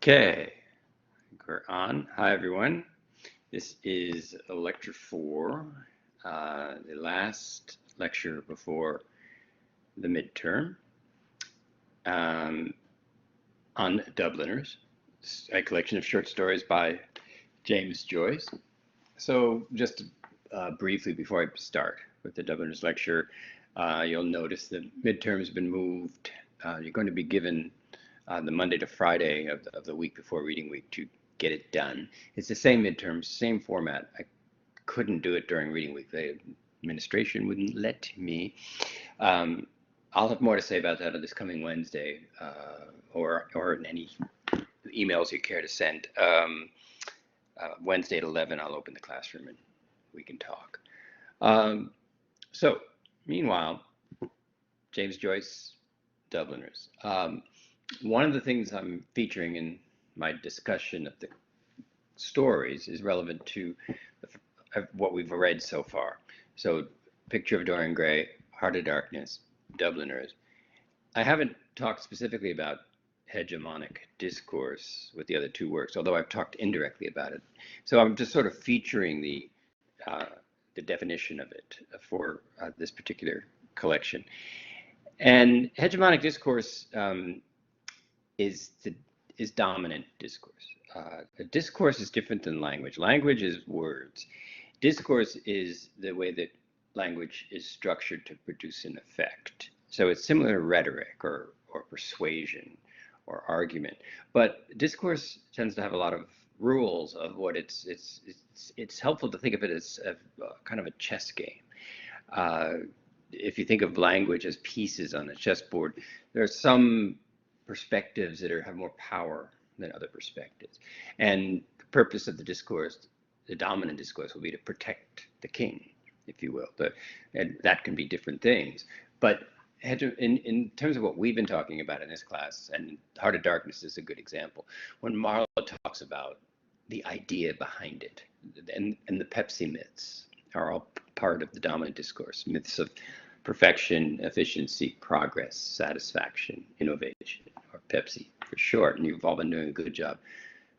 Okay, we're on. Hi, everyone. This is lecture 4, the last lecture before the midterm on Dubliners, a collection of short stories by James Joyce. So just briefly before I start with the Dubliners lecture, you'll notice the midterm has been moved. You're going to be given the Monday to Friday of the week before reading week to get it done. It's the same midterms, same format. I couldn't do it during reading week. The administration wouldn't let me. I'll have more to say about that on this coming Wednesday, or in any emails you care to send. Wednesday at 11, I'll open the classroom and we can talk. So, meanwhile, James Joyce, Dubliners. One of the things I'm featuring in my discussion of the stories is relevant to what we've read so far. So, Picture of Dorian Gray, Heart of Darkness, Dubliners. I haven't talked specifically about hegemonic discourse with the other two works, although I've talked indirectly about it. So I'm just sort of featuring the definition of it for this particular collection. And hegemonic discourse is dominant discourse. A discourse is different than language. Language is words. Discourse is the way that language is structured to produce an effect. So it's similar to rhetoric or persuasion or argument, but discourse tends to have a lot of rules of what it's helpful to think of it as kind of a chess game. If you think of language as pieces on a chessboard, there are some perspectives that have more power than other perspectives. And the purpose of the discourse, the dominant discourse, will be to protect the king, if you will. And that can be different things. But in terms of what we've been talking about in this class, and Heart of Darkness is a good example, when Marlowe talks about the idea behind it, and the Pepsi myths are all part of the dominant discourse, myths of perfection, efficiency, progress, satisfaction, innovation, or Pepsi for short. And you've all been doing a good job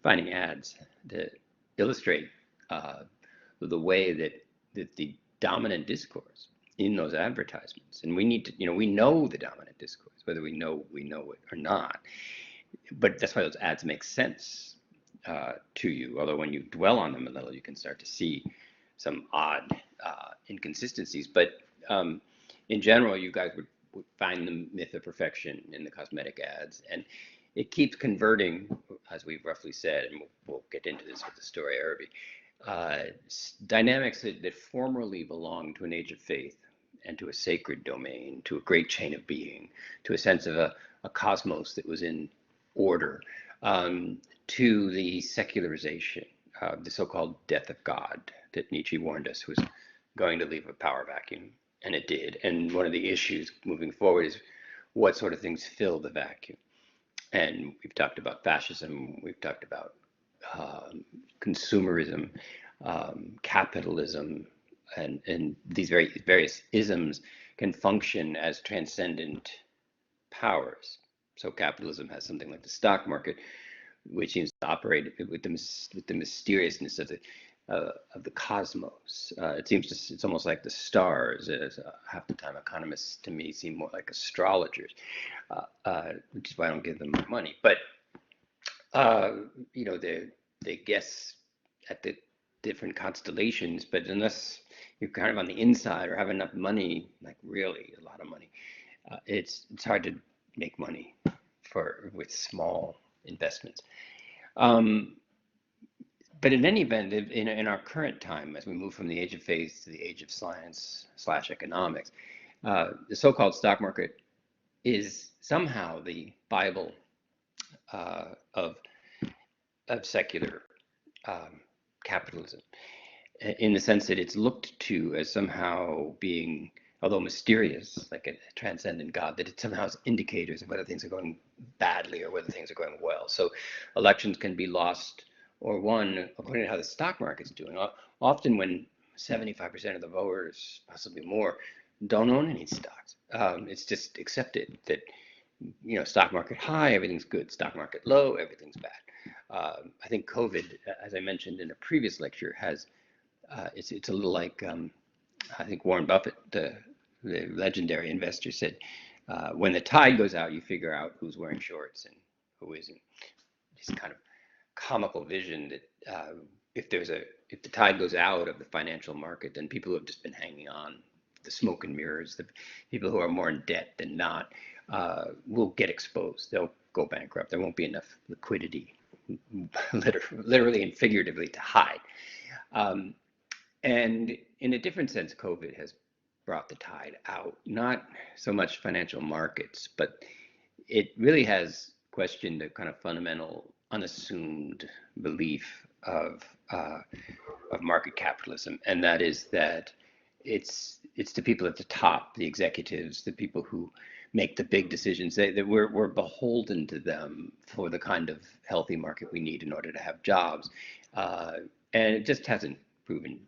finding ads to illustrate the way that the dominant discourse in those advertisements, and we need to, we know the dominant discourse, whether we know it or not, but that's why those ads make sense to you. Although when you dwell on them a little, you can start to see some odd inconsistencies. But in general, you guys would find the myth of perfection in the cosmetic ads, and it keeps converting, as we've roughly said, and we'll get into this with the story Araby, dynamics that formerly belonged to an age of faith and to a sacred domain, to a great chain of being, to a sense of a cosmos that was in order, to the secularization, the so-called death of God that Nietzsche warned us was going to leave a power vacuum, and it did. And one of the issues moving forward is what sort of things fill the vacuum. And we've talked about fascism, we've talked about consumerism, capitalism, and these various isms can function as transcendent powers. So capitalism has something like the stock market, which seems to operate with the mysteriousness of the cosmos. It's almost like the stars. Half the time, economists to me seem more like astrologers, which is why I don't give them my money. But they guess at the different constellations, but unless you're kind of on the inside or have enough money, like really a lot of money, it's hard to make money with small investments. But in any event, in our current time, as we move from the age of faith to the age of science / economics, the so-called stock market is somehow the Bible of secular capitalism, in the sense that it's looked to as somehow being, although mysterious, like a transcendent God, that it somehow has indicators of whether things are going badly or whether things are going well. So elections can be lost or won according to how the stock market's doing. Often when 75% of the voters, possibly more, don't own any stocks, it's just accepted that stock market high, everything's good. Stock market low, everything's bad. I think COVID, as I mentioned in a previous lecture, has it's a little like I think Warren Buffett, the legendary investor, said, when the tide goes out, you figure out who's wearing shorts and who isn't. This kind of comical vision that if the tide goes out of the financial market, then people who have just been hanging on, the smoke and mirrors, the people who are more in debt than not, will get exposed. They'll go bankrupt. There won't be enough liquidity, literally and figuratively, to hide. And in a different sense, COVID has brought the tide out, not so much financial markets, but it really has questioned a kind of fundamental, unassumed belief of market capitalism, and that is that it's the people at the top, the executives, the people who make the big decisions, that we're beholden to them for the kind of healthy market we need in order to have jobs, and it just hasn't proven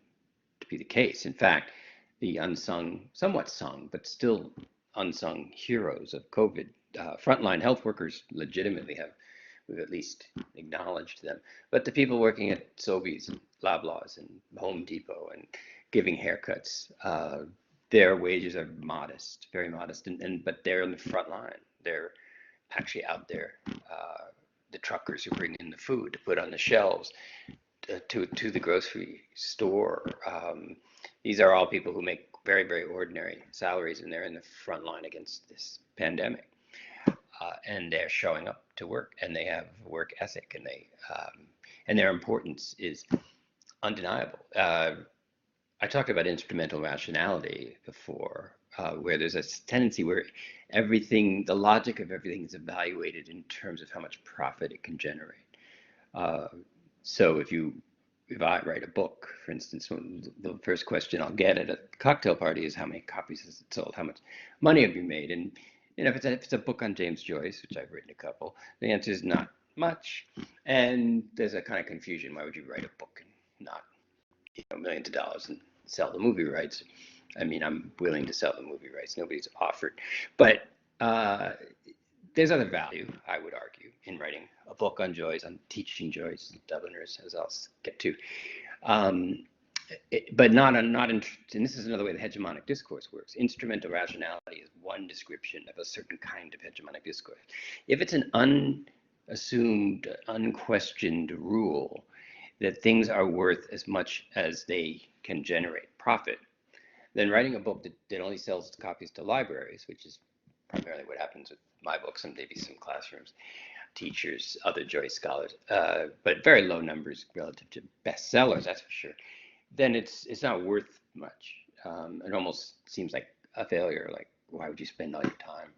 to be the case. In fact, the unsung, somewhat sung, but still unsung heroes of COVID, frontline health workers, legitimately we've at least acknowledged them. But the people working at Sobeys and Loblaws and Home Depot and giving haircuts, their wages are modest, very modest, but they're in the front line. They're actually out there. The truckers who bring in the food to put on the shelves, to the grocery store. These are all people who make very, very ordinary salaries, and they're in the front line against this pandemic. And they're showing up to work, and they have work ethic, and their importance is undeniable. I talked about instrumental rationality before, where there's a tendency where the logic of everything is evaluated in terms of how much profit it can generate. So if I write a book, for instance, the first question I'll get at a cocktail party is how many copies has it sold, how much money have you made? And if it's a book on James Joyce, which I've written a couple, the answer is not much. And there's a kind of confusion. Why would you write a book and not millions of dollars and sell the movie rights? I mean, I'm willing to sell the movie rights. Nobody's offered. But there's other value, I would argue, in writing a book on Joyce, on teaching Joyce, Dubliners, as I'll get to. But not in, and this is another way the hegemonic discourse works. Instrumental rationality is one description of a certain kind of hegemonic discourse. If it's an unassumed, unquestioned rule that things are worth as much as they can generate profit, then writing a book that only sells copies to libraries, which is primarily what happens with my books and maybe some classrooms, teachers, other Joyce scholars, but very low numbers relative to bestsellers, that's for sure, then it's not worth much. It almost seems like a failure. Like, why would you spend all your time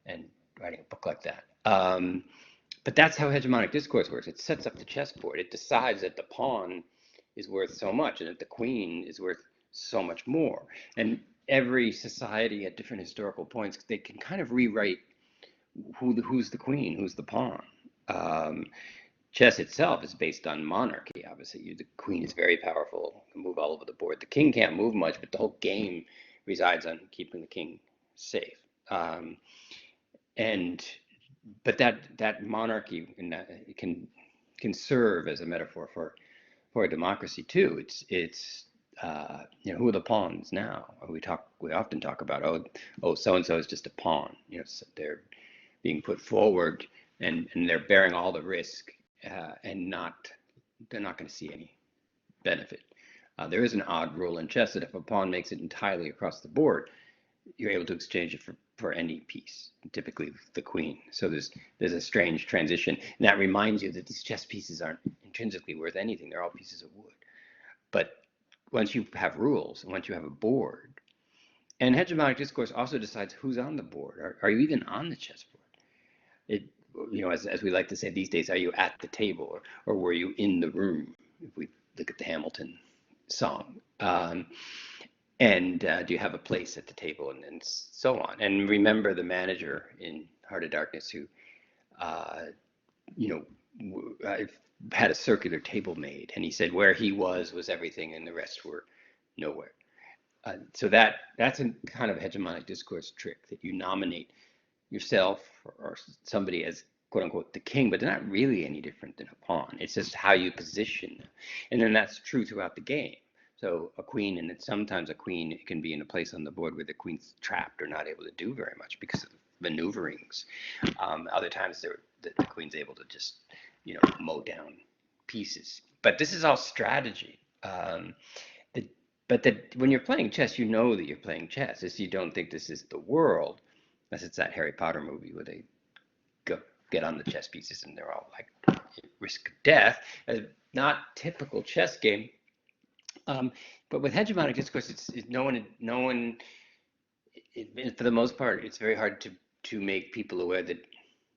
and writing a book like that? But that's how hegemonic discourse works. It sets up the chessboard. It decides that the pawn is worth so much and that the queen is worth so much more. And every society at different historical points, they can kind of rewrite who's the queen, who's the pawn. Chess itself is based on monarchy. Obviously, the queen is very powerful, can move all over the board. The king can't move much, but the whole game resides on keeping the king safe. But that monarchy can serve as a metaphor for a democracy too. It's who are the pawns now? We often talk about so and so is just a pawn. So they're being put forward and they're bearing all the risk, and they're not going to see any benefit. There is an odd rule in chess that if a pawn makes it entirely across the board, you're able to exchange it for any piece, typically the queen. So there's a strange transition, and that reminds you that these chess pieces aren't intrinsically worth anything. They're all pieces of wood. But once you have rules and once you have a board, and hegemonic discourse also decides who's on the board. Are you even on the chessboard? As we like to say these days, are you at the table or were you in the room? If we look at the Hamilton song, and do you have a place at the table, and so on. And remember the manager in Heart of Darkness who, had a circular table made, and he said where he was everything, and the rest were nowhere. So that's a kind of hegemonic discourse trick, that you nominate yourself or somebody as quote unquote the king, but they're not really any different than a pawn. It's just how you position them. And then that's true throughout the game. So a queen, and sometimes a queen can be in a place on the board where the queen's trapped or not able to do very much because of maneuverings. Other times the queen's able to just, mow down pieces. But this is all strategy. The, but when you're playing chess, you know that you're playing chess. You don't think this is the world, unless it's that Harry Potter movie where they go get on the chess pieces and they're all like at risk of death. Not typical chess game. But with hegemonic discourse, it's no one. For the most part, it's very hard to make people aware that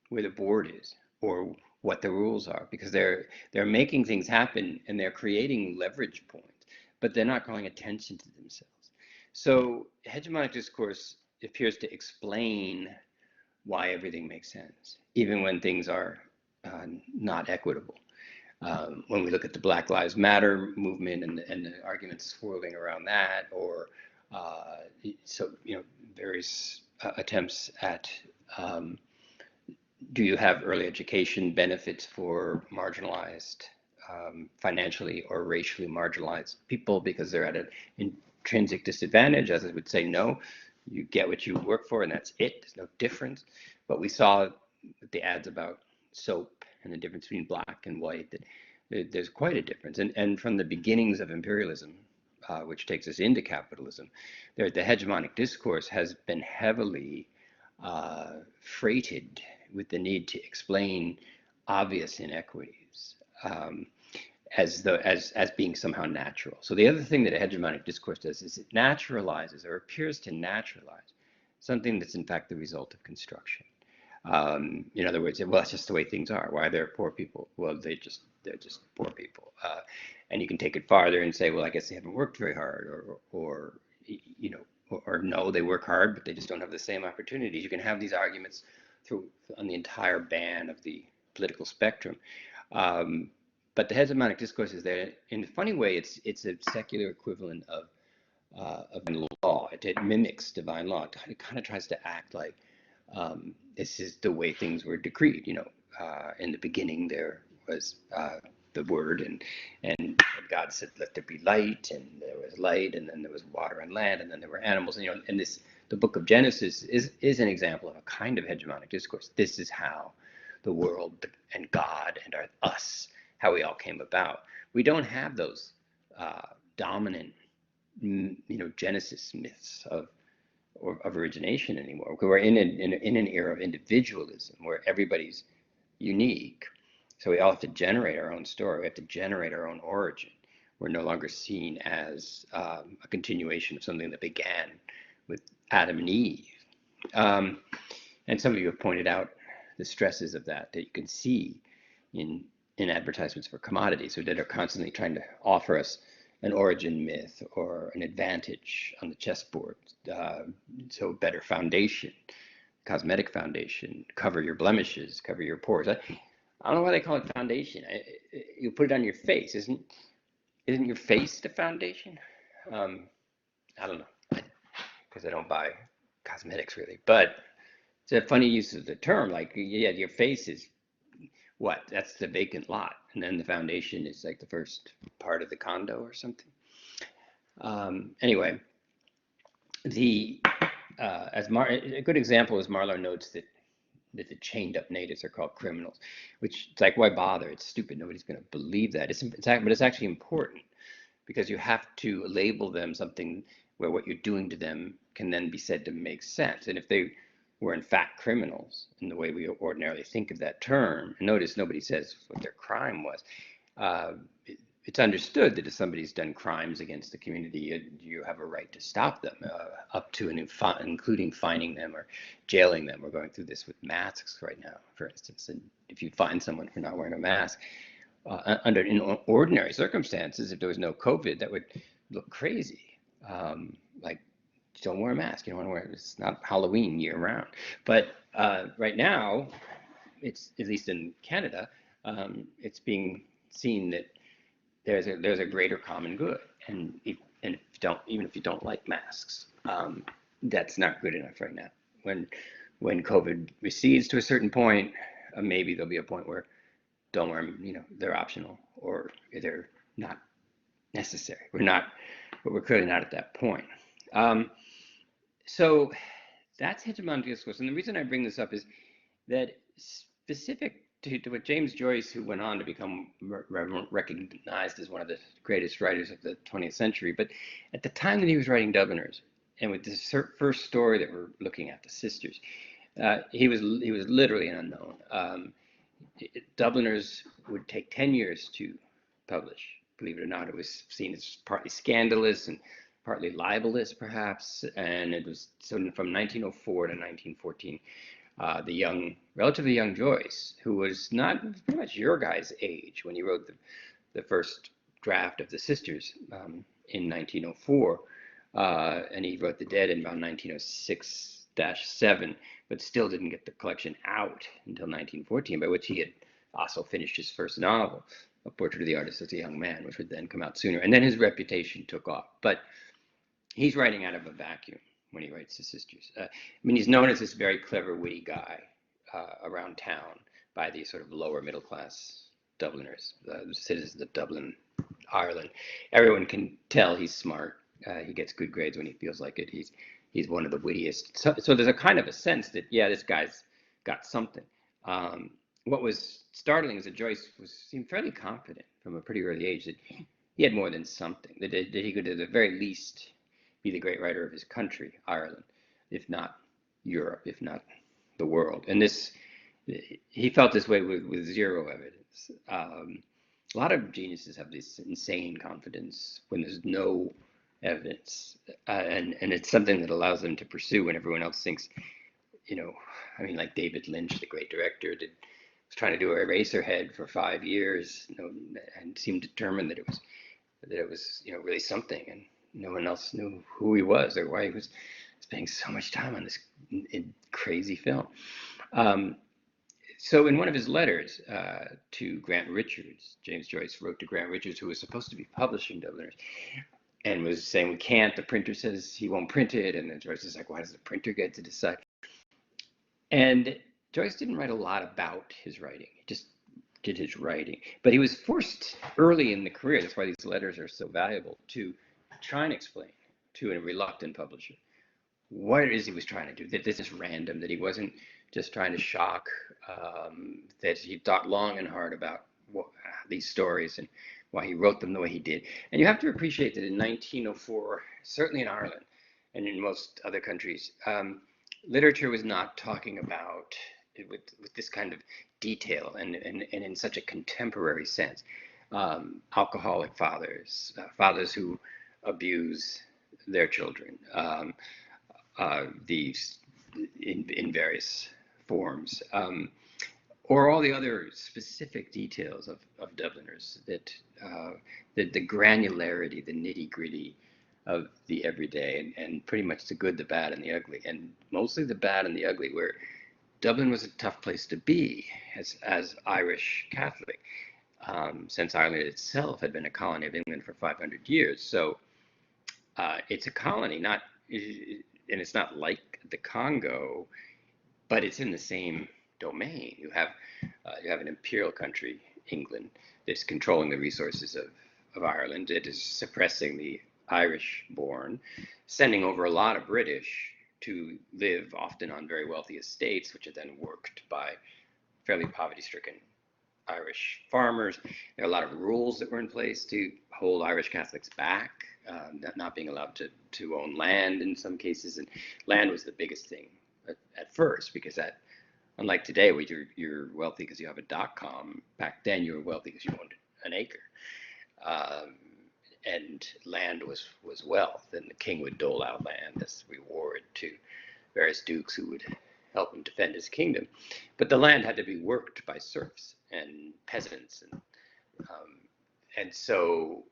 where the board is or what the rules are, because they're making things happen and they're creating leverage points, but they're not calling attention to themselves. So hegemonic discourse appears to explain why everything makes sense, even when things are not equitable. When we look at the Black Lives Matter movement and the arguments swirling around that, or various attempts at do you have early education benefits for marginalized, financially or racially marginalized people because they're at an intrinsic disadvantage? As I would say, no, you get what you work for and that's it. There's no difference. But we saw the ads about soap and the difference between black and white, that there's quite a difference. And from the beginnings of imperialism, which takes us into capitalism, the hegemonic discourse has been heavily freighted with the need to explain obvious inequities as being somehow natural. So the other thing that a hegemonic discourse does is it naturalizes or appears to naturalize something that's in fact the result of construction. In other words, well, that's just the way things are. Why are there poor people? Well, they're just poor people. And you can take it farther and say, well, I guess they haven't worked very hard, or no, they work hard, but they just don't have the same opportunities. You can have these arguments on the entire band of the political spectrum. But the hegemonic discourse is there. In a funny way, it's a secular equivalent of law. It mimics divine law. It kind of tries to act like this is the way things were decreed. In the beginning there was the word, and God said, "Let there be light," and there was light, and then there was water and land, and then there were animals. And the book of Genesis is an example of a kind of hegemonic discourse. This is how the world and God and us, how we all came about. We don't have those dominant, Genesis myths of origination anymore. We're in an era of individualism where everybody's unique. So we all have to generate our own story. We have to generate our own origin. We're no longer seen as a continuation of something that began with Adam and Eve. And some of you have pointed out the stresses of that you can see in advertisements for commodities, that are constantly trying to offer us an origin myth or an advantage on the chessboard. So better foundation, cosmetic foundation, cover your blemishes, cover your pores. I don't know why they call it foundation. You put it on your face. Isn't your face the foundation? I don't know, because I don't buy cosmetics really. But it's a funny use of the term. Like, yeah, your face is what? That's the vacant lot, and then the foundation is like the first part of the condo or something. Anyway, a good example is Marlowe notes that the chained up natives are called criminals, which it's like, why bother? It's stupid. Nobody's going to believe that. But it's actually important, because you have to label them something where what you're doing to them can then be said to make sense. And if they were in fact criminals in the way we ordinarily think of that term, and notice nobody says what their crime was, it's understood that if somebody's done crimes against the community, you have a right to stop them, up to and including fining them or jailing them. We're going through this with masks right now, for instance. And if you find someone for not wearing a mask, in ordinary circumstances, if there was no COVID, that would look crazy. Like, don't wear a mask. You don't want to wear it. It's not Halloween year round. But right now, it's, at least in Canada, it's being seen that there's a greater common good, and even if you don't like masks, that's not good enough right now. When when COVID recedes to a certain point, maybe there'll be a point where don't wear them, they're optional or they're not necessary. But we're clearly not at that point. So that's hegemonic discourse. And the reason I bring this up is that specific to what James Joyce, who went on to become recognized as one of the greatest writers of the 20th century, but at the time that he was writing Dubliners, and with this first story that we're looking at, the sisters, he was literally an unknown. Dubliners would take 10 years to publish. Believe it or not, it was seen as partly scandalous and partly libelous, perhaps. And it was so from 1904 to 1914. The relatively young Joyce, who was not pretty much your guy's age when he wrote the first draft of the Sisters in 1904, and he wrote The Dead in about 1906-7, but still didn't get the collection out until 1914, by which he had also finished his first novel, A Portrait of the Artist as a Young Man, which would then come out sooner. And then his reputation took off. But he's writing out of a vacuum when he writes the Sisters. He's known as this very clever, witty guy around town by these sort of lower middle class Dubliners, the citizens of Dublin, Ireland. Everyone can tell he's smart. He gets good grades when he feels like it. He's one of the wittiest. So there's a kind of a sense that, yeah, this guy's got something. What was startling is that Joyce seemed fairly confident from a pretty early age that he had more than something, that he could at the very least be the great writer of his country, Ireland, if not Europe, if not the world. And he felt this way with zero evidence. A lot of geniuses have this insane confidence when there's no evidence, and it's something that allows them to pursue when everyone else thinks, like David Lynch, the great director, was trying to do Eraserhead for 5 years, and seemed determined that it was really something, and no one else knew who he was or why he was spending so much time on this crazy film. So in one of his letters to Grant Richards, James Joyce wrote to Grant Richards, who was supposed to be publishing Dubliners, and was saying, we can't, the printer says he won't print it. And then Joyce is like, why does the printer get to decide? And Joyce didn't write a lot about his writing. He just did his writing. But he was forced early in the career, that's why these letters are so valuable, to try and explain to a reluctant publisher what it is he was trying to do, that this is random, that he wasn't just trying to shock, that he thought long and hard about these stories and why he wrote them the way he did. And you have to appreciate that in 1904, certainly in Ireland and in most other countries, literature was not talking about it with this kind of detail and in such a contemporary sense. Alcoholic fathers, fathers who abuse their children, these in various forms, or all the other specific details of Dubliners, that the granularity, the nitty gritty of the everyday, and pretty much the good, the bad, and the ugly, and mostly the bad and the ugly, where Dublin was a tough place to be as Irish Catholic, since Ireland itself had been a colony of England for 500 years. So it's a colony, and it's not like the Congo, but it's in the same domain. You have an imperial country, England, that's controlling the resources of Ireland. It is suppressing the Irish-born, sending over a lot of British to live often on very wealthy estates, which are then worked by fairly poverty-stricken Irish farmers. There are a lot of rules that were in place to hold Irish Catholics back, not being allowed to own land in some cases. And land was the biggest thing at first, because that, unlike today, where you're wealthy because you have a .com, back then you were wealthy because you owned an acre. And land was wealth, and the king would dole out land as reward to various dukes who would help him defend his kingdom. But the land had to be worked by serfs and peasants, and so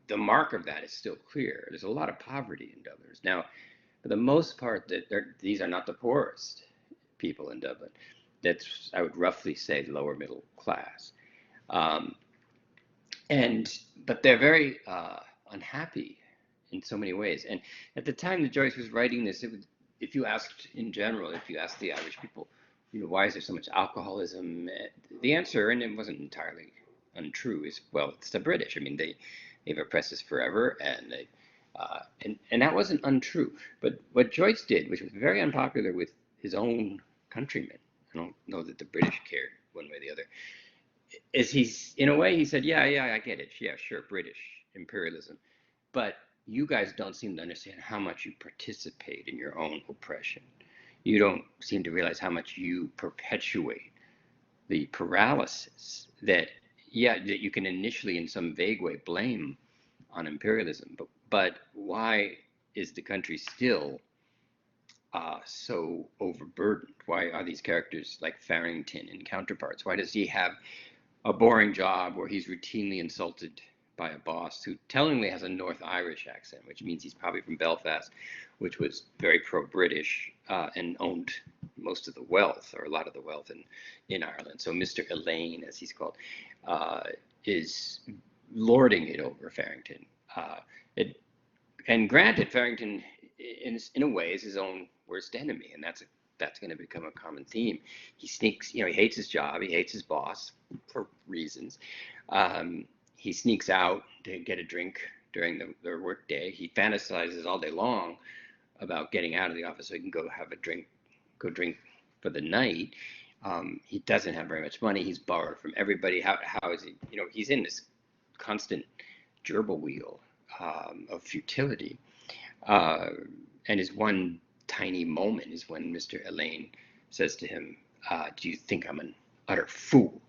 the mark of that is still clear. There's a lot of poverty in Dubliners. Now, for the most part, these are not the poorest people in Dublin. That's, I would roughly say, lower middle class. But they're very unhappy in so many ways. And at the time that Joyce was writing this, if you asked in general, if you asked the Irish people, why is there so much alcoholism? The answer, and it wasn't entirely untrue, is, well, it's the British. I mean, they've oppressed us forever, and and that wasn't untrue. But what Joyce did, which was very unpopular with his own countrymen, I don't know that the British cared one way or the other, is in a way, he said, yeah, I get it. Yeah, sure, British imperialism. But you guys don't seem to understand how much you participate in your own oppression. You don't seem to realize how much you perpetuate the paralysis that, yeah, that you can initially, in some vague way, blame on imperialism. But why is the country still so overburdened? Why are these characters like Farrington in Counterparts? Why does he have a boring job where he's routinely insulted by a boss who tellingly has a North Irish accent, which means he's probably from Belfast, which was very pro-British and owned most of the wealth, or a lot of the wealth in Ireland. So Mr. Elaine, as he's called, is lording it over Farrington. And granted, Farrington, in a way, is his own worst enemy, and that's going to become a common theme. He sneaks, he hates his job, he hates his boss for reasons. He sneaks out to get a drink during their work day. He fantasizes all day long about getting out of the office so he can go have a drink, go drink for the night. He doesn't have very much money. He's borrowed from everybody. How is he? He's in this constant gerbil wheel of futility. And his one tiny moment is when Mr. Elaine says to him, do you think I'm an utter fool?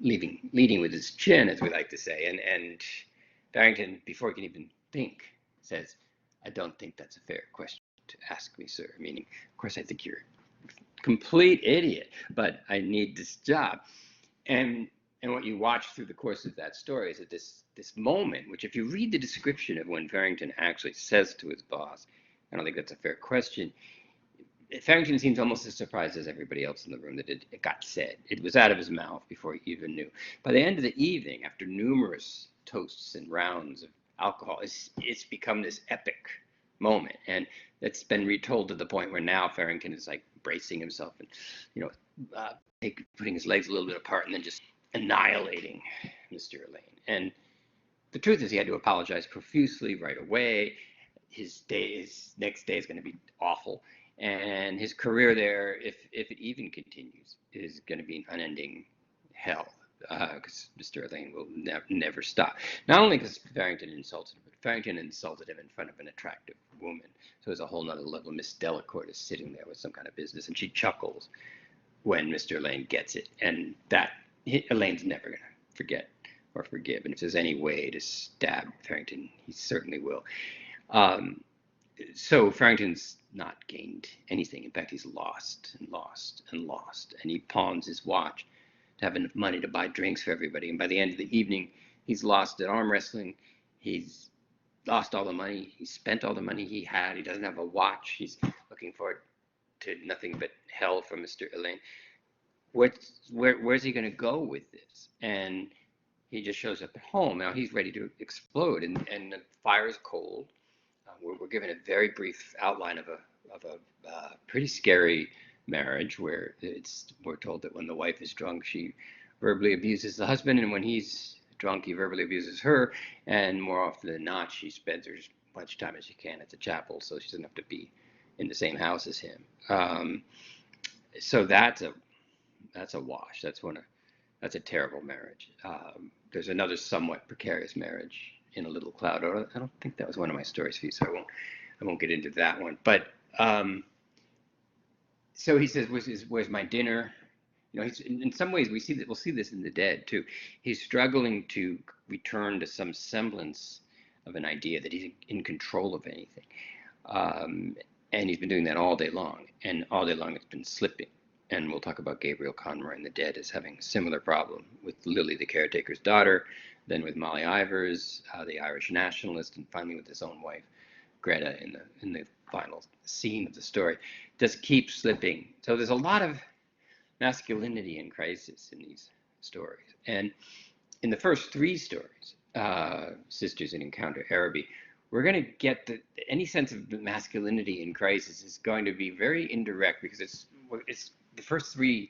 Leading with his chin, as we like to say. And Barrington, before he can even think, says, I don't think that's a fair question to ask me, sir. Meaning, of course, I think you're a complete idiot, but I need this job. And what you watch through the course of that story is that this moment, which if you read the description of when Farrington actually says to his boss, I don't think that's a fair question, Farrington seems almost as surprised as everybody else in the room that it got said. It was out of his mouth before he even knew. By the end of the evening, after numerous toasts and rounds of alcohol, it's become this epic moment. And it's been retold to the point where now Farrington is like bracing himself and, putting his legs a little bit apart and then just annihilating Mr. Elaine. And the truth is he had to apologize profusely right away. His next day is going to be awful. And his career there, if it even continues, is going to be an unending hell, because Mr. Elaine will never stop. Not only because Farrington insulted him, but Farrington insulted him in front of an attractive woman. So there's a whole nother level. Miss Delacourt is sitting there with some kind of business, and she chuckles when Mr. Elaine gets it. And that Elaine's never going to forget or forgive. And if there's any way to stab Farrington, he certainly will. So Farrington's not gained anything. In fact, he's lost and lost and lost. And he pawns his watch to have enough money to buy drinks for everybody. And by the end of the evening, he's lost at arm wrestling. He's lost all the money. He spent all the money he had. He doesn't have a watch. He's looking forward to nothing but hell from Mr. Elaine. Where's he going to go with this? And he just shows up at home. Now he's ready to explode, and the fire is cold. We're given a very brief outline of a pretty scary marriage where we're told that when the wife is drunk, she verbally abuses the husband, and when he's drunk, he verbally abuses her, and more often than not, she spends as much time as she can at the chapel, so she doesn't have to be in the same house as him. So that's a wash. That's a terrible marriage. There's another somewhat precarious marriage in A Little Cloud. I don't think that was one of my stories for you, so I won't get into that one. But so he says, "Where's my dinner?" He's, in some ways we'll see this in The Dead too. He's struggling to return to some semblance of an idea that he's in control of anything, and he's been doing that all day long. And all day long it's been slipping. And we'll talk about Gabriel Conroy in The Dead as having a similar problem with Lily, the caretaker's daughter, then with Molly Ivors, the Irish nationalist, and finally with his own wife, Greta, in the final scene of the story. Just keeps slipping. So there's a lot of masculinity in crisis in these stories. And in the first three stories, Sisters in Encounter, Araby, we're going to get any sense of masculinity in crisis is going to be very indirect, because it's the first three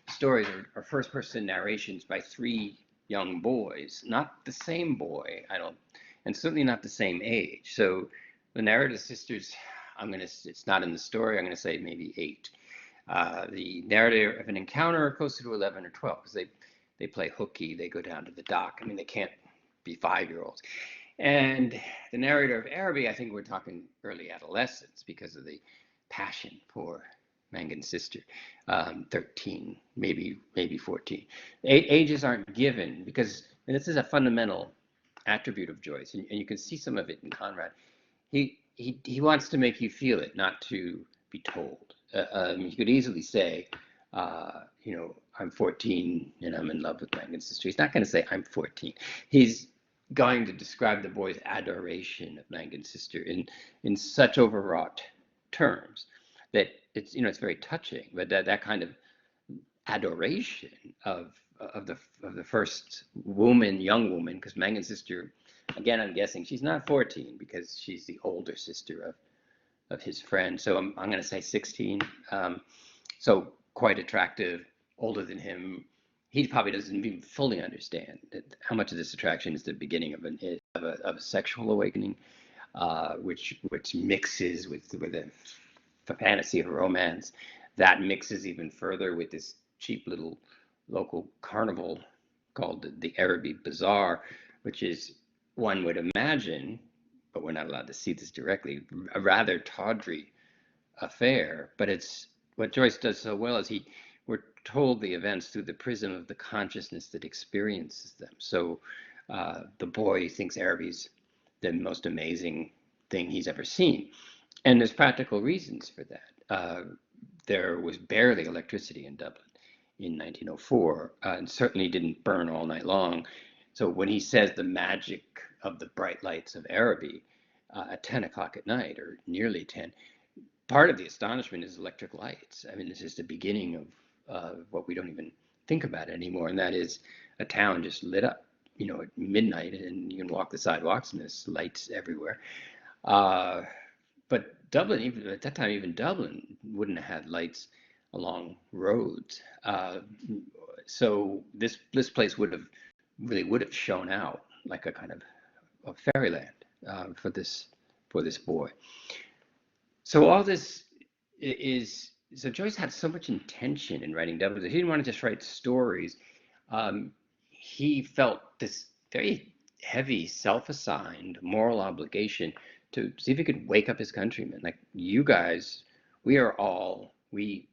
stories are first person narrations by three young boys, not the same boy, I don't, and certainly not the same age. So the narrative sisters, it's not in the story, I'm going to say maybe 8. The narrative of an encounter are closer to 11 or 12, because they play hooky, they go down to the dock. I mean, they can't be 5-year-olds. And the narrator of Araby, I think we're talking early adolescence, because of the passion for Mangan's sister, 13, maybe 14. Ages aren't given, because this is a fundamental attribute of Joyce, and you can see some of it in Conrad. He wants to make you feel it, not to be told. You could easily say, I'm 14 and I'm in love with Mangan's sister. He's not going to say I'm 14. He's going to describe the boy's adoration of Mangan's sister in such overwrought terms that it's very touching. But that kind of adoration of the first young woman, because Mangan's sister, again, I'm guessing she's not 14, because she's the older sister of his friend. So I'm going to say 16. So quite attractive, older than him. He probably doesn't even fully understand how much of this attraction is the beginning of a sexual awakening, which mixes with the fantasy of romance. That mixes even further with this cheap little local carnival called the Araby Bazaar, which is, one would imagine, but we're not allowed to see this directly, a rather tawdry affair. But it's what Joyce does so well is we're told the events through the prism of the consciousness that experiences them. So the boy thinks Araby's the most amazing thing he's ever seen. And there's practical reasons for that. There was barely electricity in Dublin in 1904, and certainly didn't burn all night long. So when he says the magic of the bright lights of Araby at 10 o'clock at night, or nearly 10, part of the astonishment is electric lights. I mean, this is the beginning of what we don't even think about anymore, and that is a town just lit up, at midnight, and you can walk the sidewalks and there's lights everywhere. But Dublin, even at that time, even Dublin wouldn't have had lights along roads. So this place would have shown out like a kind of fairyland for this boy. So all this so Joyce had so much intention in writing Dublin. He didn't want to just write stories. He felt this very heavy, self-assigned moral obligation to see if he could wake up his countrymen. Like, you guys, we are all, we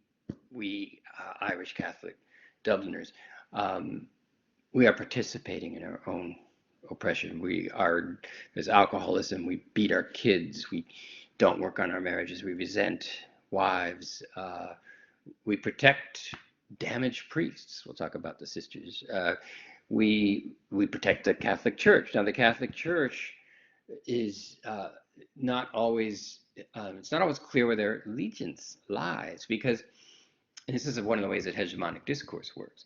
Irish Catholic Dubliners, we are participating in our own oppression. There's alcoholism, we beat our kids, we don't work on our marriages, we resent wives, we protect damaged priests. We'll talk about the sisters. We protect the Catholic Church. Now, the Catholic Church is not always, it's not always clear where their allegiance lies, because, and this is one of the ways that hegemonic discourse works,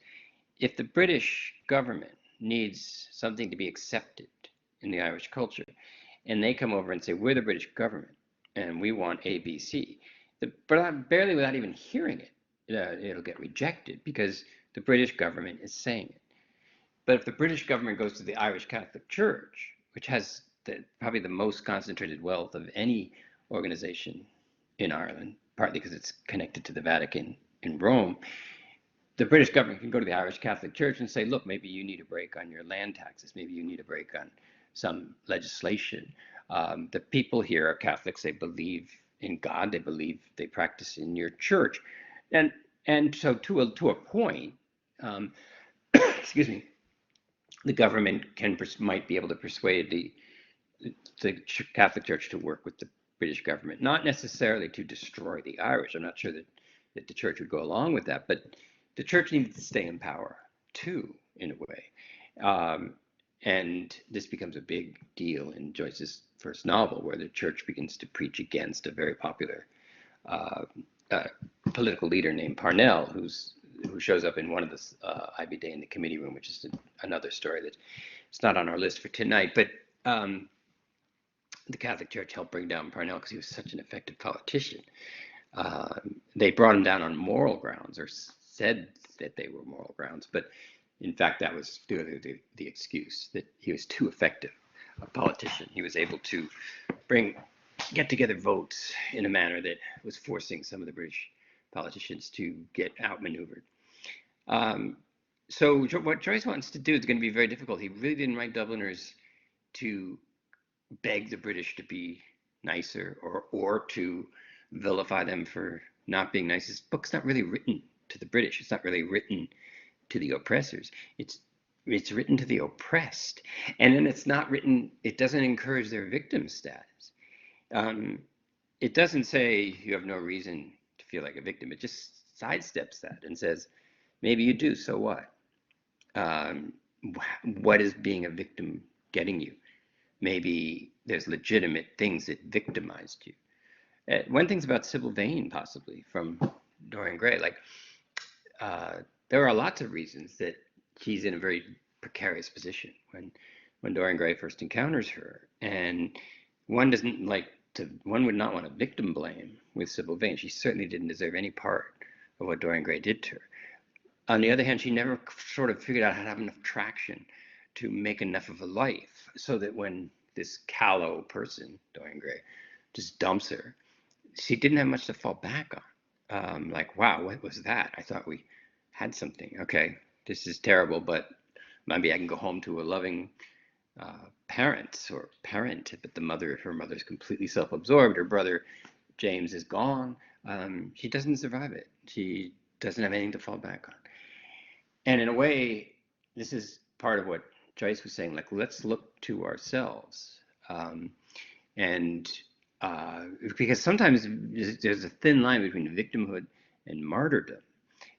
if the British government needs something to be accepted in the Irish culture, and they come over and say, we're the British government, and we want ABC, barely without even hearing it, it'll get rejected, because the British government is saying it. But if the British government goes to the Irish Catholic Church, which has probably the most concentrated wealth of any organization in Ireland, partly because it's connected to the Vatican in Rome, the British government can go to the Irish Catholic Church and say, look, maybe you need a break on your land taxes, maybe you need a break on some legislation. The people here are Catholics, they believe in God, they practice in your church. And so to a point, excuse me, the government might be able to persuade the Catholic Church to work with the British government, not necessarily to destroy the Irish. I'm not sure that the church would go along with that, but the church needed to stay in power too, in a way. And this becomes a big deal in Joyce's first novel, where the church begins to preach against a very popular political leader named Parnell, who shows up in one of the Ivy Day in the Committee Room, which is another story that it's not on our list for tonight. But the Catholic Church helped bring down Parnell because he was such an effective politician. They brought him down on moral grounds, or said that they were moral grounds, but in fact, that was the excuse, that he was too effective a politician. He was able to get together votes in a manner that was forcing some of the British politicians to get outmaneuvered. So what Joyce wants to do is going to be very difficult. He really didn't write Dubliners to beg the British to be nicer, or to vilify them for not being nice. His book's not really written to the British. It's not really written to the oppressors. It's written to the oppressed, and then it's not written. It doesn't encourage their victim status. It doesn't say you have no reason to feel like a victim. It just sidesteps that and says, maybe you do. So what? What is being a victim getting you? Maybe there's legitimate things that victimized you. One thing's about Sybil Vane, possibly, from Dorian Gray. Like, there are lots of reasons that she's in a very precarious position when Dorian Gray first encounters her, and one would not want to victim blame with Sybil Vane. She certainly didn't deserve any part of what Dorian Gray did to her. On the other hand, she never sort of figured out how to have enough traction to make enough of a life, so that when this callow person, Dorian Gray, just dumps her, she didn't have much to fall back on. Like, wow, what was that? I thought we had something. Okay, this is terrible, but maybe I can go home to a loving parent, but her mother's completely self-absorbed. Her brother James is gone. She doesn't survive it. She doesn't have anything to fall back on. And in a way, this is part of what Joyce was saying, like, let's look to ourselves. Because sometimes there's a thin line between victimhood and martyrdom.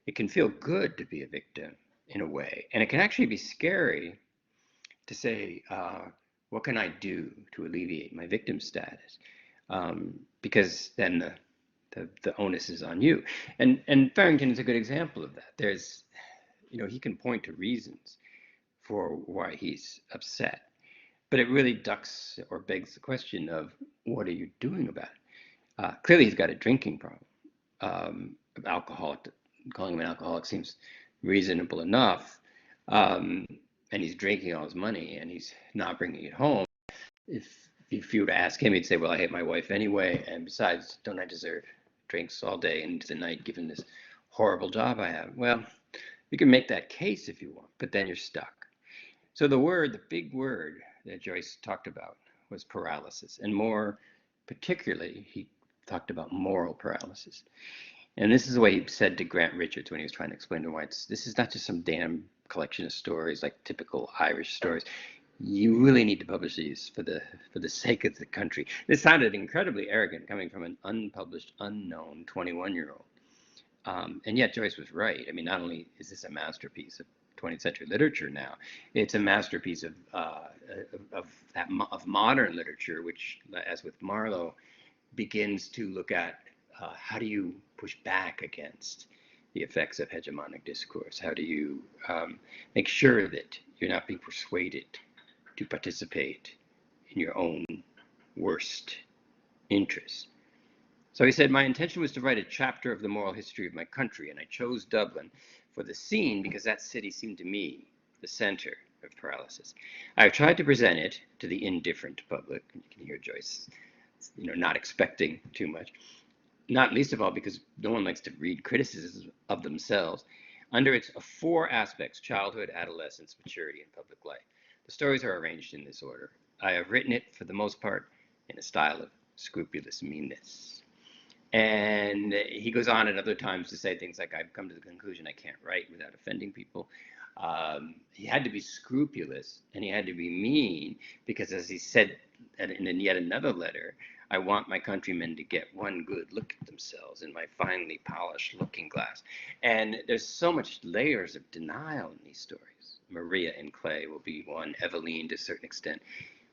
It can feel good to be a victim in a way, and it can actually be scary to say, what can I do to alleviate my victim status? Because then the onus is on you. And Farrington is a good example of that. There's, he can point to reasons for why he's upset, but it really ducks or begs the question of, what are you doing about it? Clearly, he's got a drinking problem. Calling him an alcoholic seems reasonable enough. And he's drinking all his money, and he's not bringing it home. If you were to ask him, he'd say, well, I hate my wife anyway, and besides, don't I deserve drinks all day and into the night given this horrible job I have? Well, you can make that case if you want, but then you're stuck. So the big word that Joyce talked about was paralysis, and more particularly, he talked about moral paralysis. And this is the way he said to Grant Richards when he was trying to explain to him why this is not just some damn collection of stories like typical Irish stories. You really need to publish these for the sake of the country. This sounded incredibly arrogant coming from an unpublished, unknown 21-year-old. And yet Joyce was right. I mean, not only is this a masterpiece of 20th century literature now, it's a masterpiece of modern literature, which, as with Marlowe, begins to look at how do you push back against the effects of hegemonic discourse? How do you make sure that you're not being persuaded to participate in your own worst interests? So he said, my intention was to write a chapter of the moral history of my country, and I chose Dublin for the scene because that city seemed to me the center of paralysis. I've tried to present it to the indifferent public. You can hear Joyce, not expecting too much. Not least of all because no one likes to read criticisms of themselves, under its 4 aspects: childhood, adolescence, maturity, and public life. The stories are arranged in this order. I have written it, for the most part, in a style of scrupulous meanness. And he goes on at other times to say things like, I've come to the conclusion I can't write without offending people. He had to be scrupulous, and he had to be mean, because as he said in yet another letter, I want my countrymen to get one good look at themselves in my finely polished looking glass. And there's so much layers of denial in these stories. Maria in Clay will be one, Eveline to a certain extent.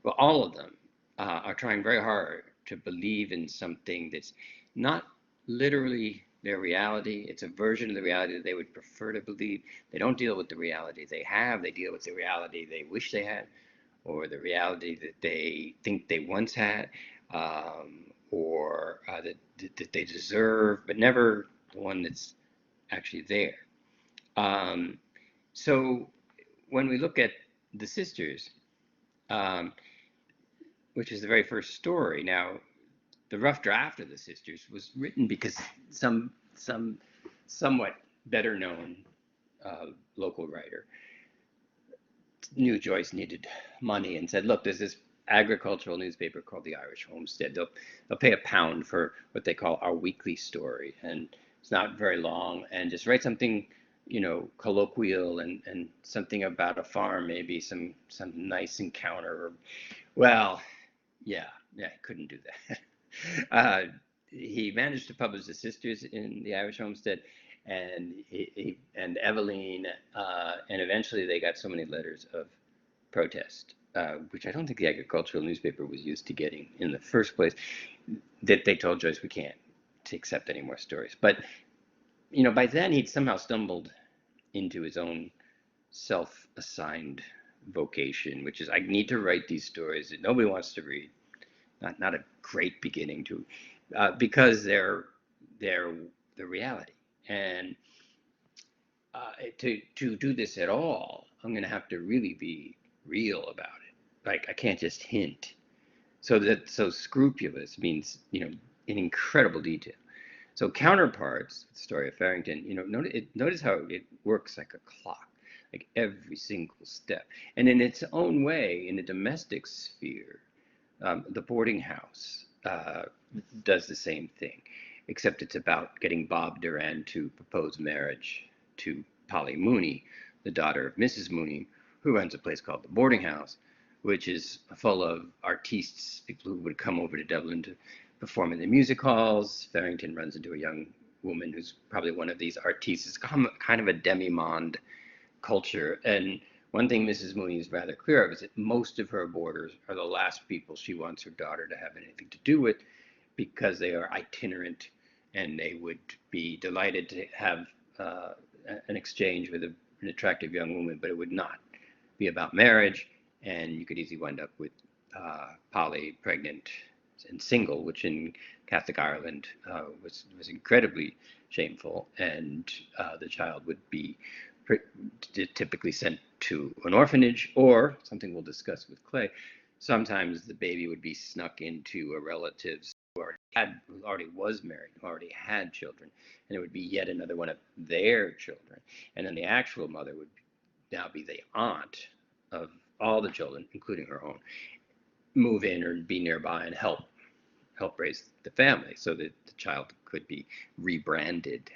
Well, all of them are trying very hard to believe in something that's not literally their reality. It's a version of the reality that they would prefer to believe. They don't deal with the reality they have. They deal with the reality they wish they had, or the reality that they think they once had, or that they deserve, but never the one that's actually there. Um, so when we look at the sisters, um, which is the very first story, now the rough draft of the sisters was written because some somewhat better known uh, local writer knew Joyce needed money and said, look, there's this agricultural newspaper called the Irish Homestead. They'll pay £1 for what they call our weekly story, and it's not very long, and just write something, colloquial and something about a farm, maybe some nice encounter. Well, yeah, I couldn't do that. uh, he managed to publish the sisters in the Irish Homestead, and and Eveline, and eventually they got so many letters of protest, which I don't think the agricultural newspaper was used to getting in the first place, that they told Joyce we can't accept any more stories. But by then he'd somehow stumbled into his own self-assigned vocation, which is I need to write these stories that nobody wants to read. Not a great beginning to, because they're the reality. And to do this at all, I'm going to have to really be real about it. Like I can't just hint. So scrupulous means in incredible detail. So Counterparts, the story of Farrington, notice how it works like a clock, like every single step, and in its own way, in the domestic sphere, the boarding house does the same thing, except it's about getting Bob Durand to propose marriage to Polly Mooney, the daughter of Mrs. Mooney, who runs a place called the Boarding House, which is full of artistes, people who would come over to Dublin to perform in the music halls. Farrington runs into a young woman who's probably one of these artistes. It's kind of a demi-monde culture. And one thing Mrs. Mooney is rather clear of is that most of her boarders are the last people she wants her daughter to have anything to do with, because they are itinerant and they would be delighted to have an exchange with an attractive young woman, but it would not be about marriage. And you could easily wind up with Polly pregnant and single, which in Catholic Ireland was incredibly shameful, and the child would be typically sent to an orphanage, or something we'll discuss with Clay. Sometimes the baby would be snuck into a relative's who already was married, who already had children, and it would be yet another one of their children. And then the actual mother would now be the aunt of all the children, including her own, move in or be nearby and help raise the family, so that the child could be rebranded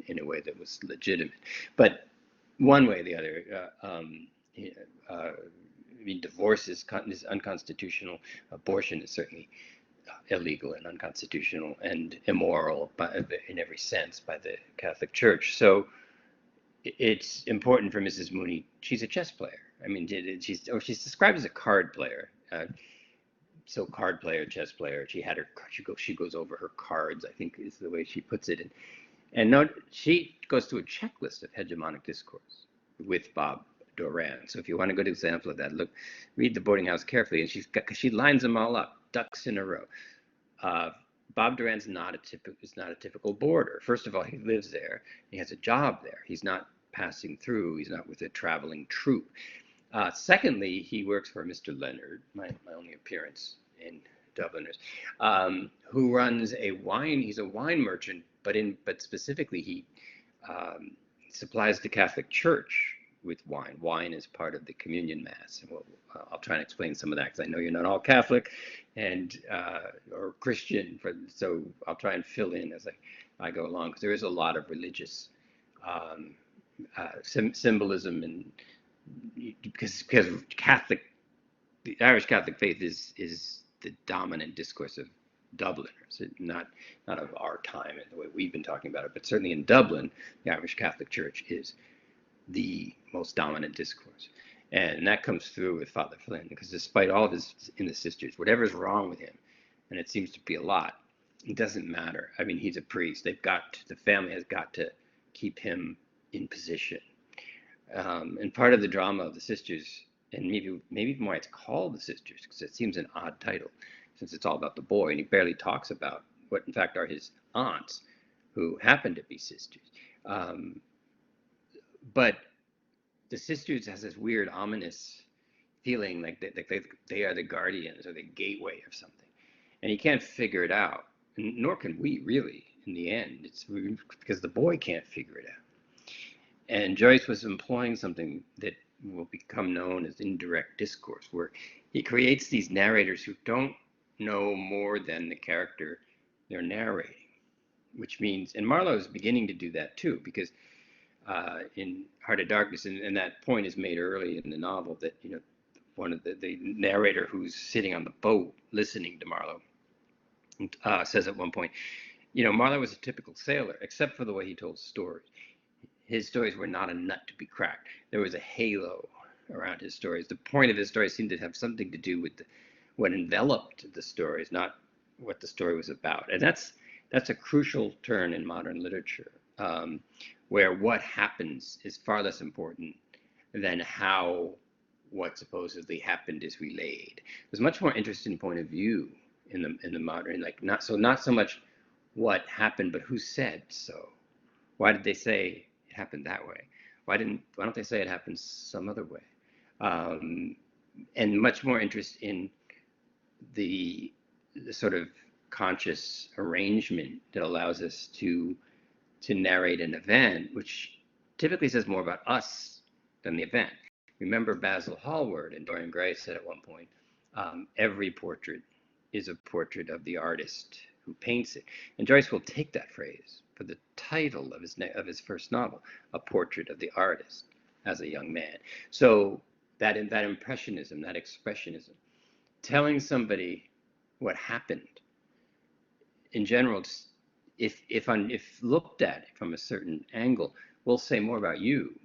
in a way that was legitimate. But one way or the other, I mean, divorce is unconstitutional. Abortion is certainly illegal and unconstitutional and immoral in every sense by the Catholic Church. So it's important for Mrs. Mooney. She's a chess player. I mean, she's described as a card player. So card player, chess player. She goes over her cards, I think is the way she puts it. And note, she goes through a checklist of hegemonic discourse with Bob Durand. So if you want a good example of that, read The Boarding House carefully, and she lines them all up, ducks in a row. Bob Durand's not a typical boarder. First of all, he lives there. He has a job there. He's not passing through. He's not with a traveling troupe. Secondly, he works for Mr. Leonard, my only appearance in Dubliners, who runs a wine. He's a wine merchant, but specifically he supplies the Catholic Church with wine. Wine is part of the communion mass. And I'll try and explain some of that, because I know you're not all Catholic and or Christian, so I'll try and fill in as I go along, because there is a lot of religious symbolism, and because the Irish Catholic faith is the dominant discourse of Dubliners, not of our time and the way we've been talking about it, but certainly in Dublin, the Irish Catholic Church is the most dominant discourse. And that comes through with Father Flynn, because despite all of his in the sisters, whatever's wrong with him, and it seems to be a lot, it doesn't matter. I mean, he's a priest. The family has got to keep him in position. And part of the drama of the sisters and maybe even why it's called The Sisters, because it seems an odd title, since it's all about the boy, and he barely talks about what in fact are his aunts, who happen to be sisters. Um, but the sisters has this weird ominous feeling like they are the guardians or the gateway of something, and he can't figure it out, and nor can we really in the end. It's because the boy can't figure it out. And Joyce was employing something that will become known as indirect discourse, where he creates these narrators who don't know more than the character they're narrating, which means, and Marlowe is beginning to do that too, because in Heart of Darkness, and that point is made early in the novel, that one of the narrator who's sitting on the boat listening to Marlowe says at one point, Marlowe was a typical sailor, except for the way he told stories. His stories were not a nut to be cracked. There was a halo around his stories. The point of his stories seemed to have something to do with what enveloped the stories, not what the story was about. And that's a crucial turn in modern literature, where what happens is far less important than how what supposedly happened is relayed. There's much more interesting point of view in the modern, like not so much what happened, but who said so. Why did they say it happened that way? Why don't they say it happened some other way? And much more interest in the sort of conscious arrangement that allows us to narrate an event, which typically says more about us than the event. Remember Basil Hallward and Dorian Gray said at one point, every portrait is a portrait of the artist who paints it. And Joyce will take that phrase for the title of his first novel, A Portrait of the Artist, as a young man. So that impressionism, that expressionism, telling somebody what happened, in general, if looked at from a certain angle, will say more about you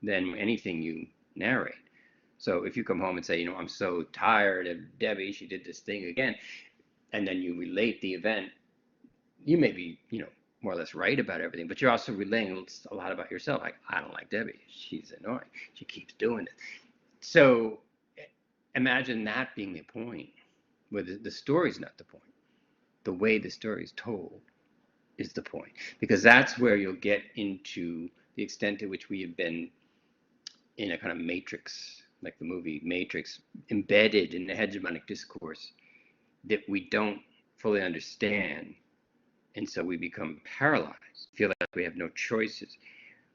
than anything you narrate. So if you come home and say, I'm so tired of Debbie, she did this thing again, and then you relate the event, you may be, more or less right about everything, but you're also relaying a lot about yourself. Like, I don't like Debbie. She's annoying. She keeps doing it. So imagine that being the point, where the story's not the point. The way the story is told is the point, because that's where you'll get into the extent to which we have been in a kind of matrix, like the movie Matrix, embedded in the hegemonic discourse that we don't fully understand. And so we become paralyzed, feel like we have no choices.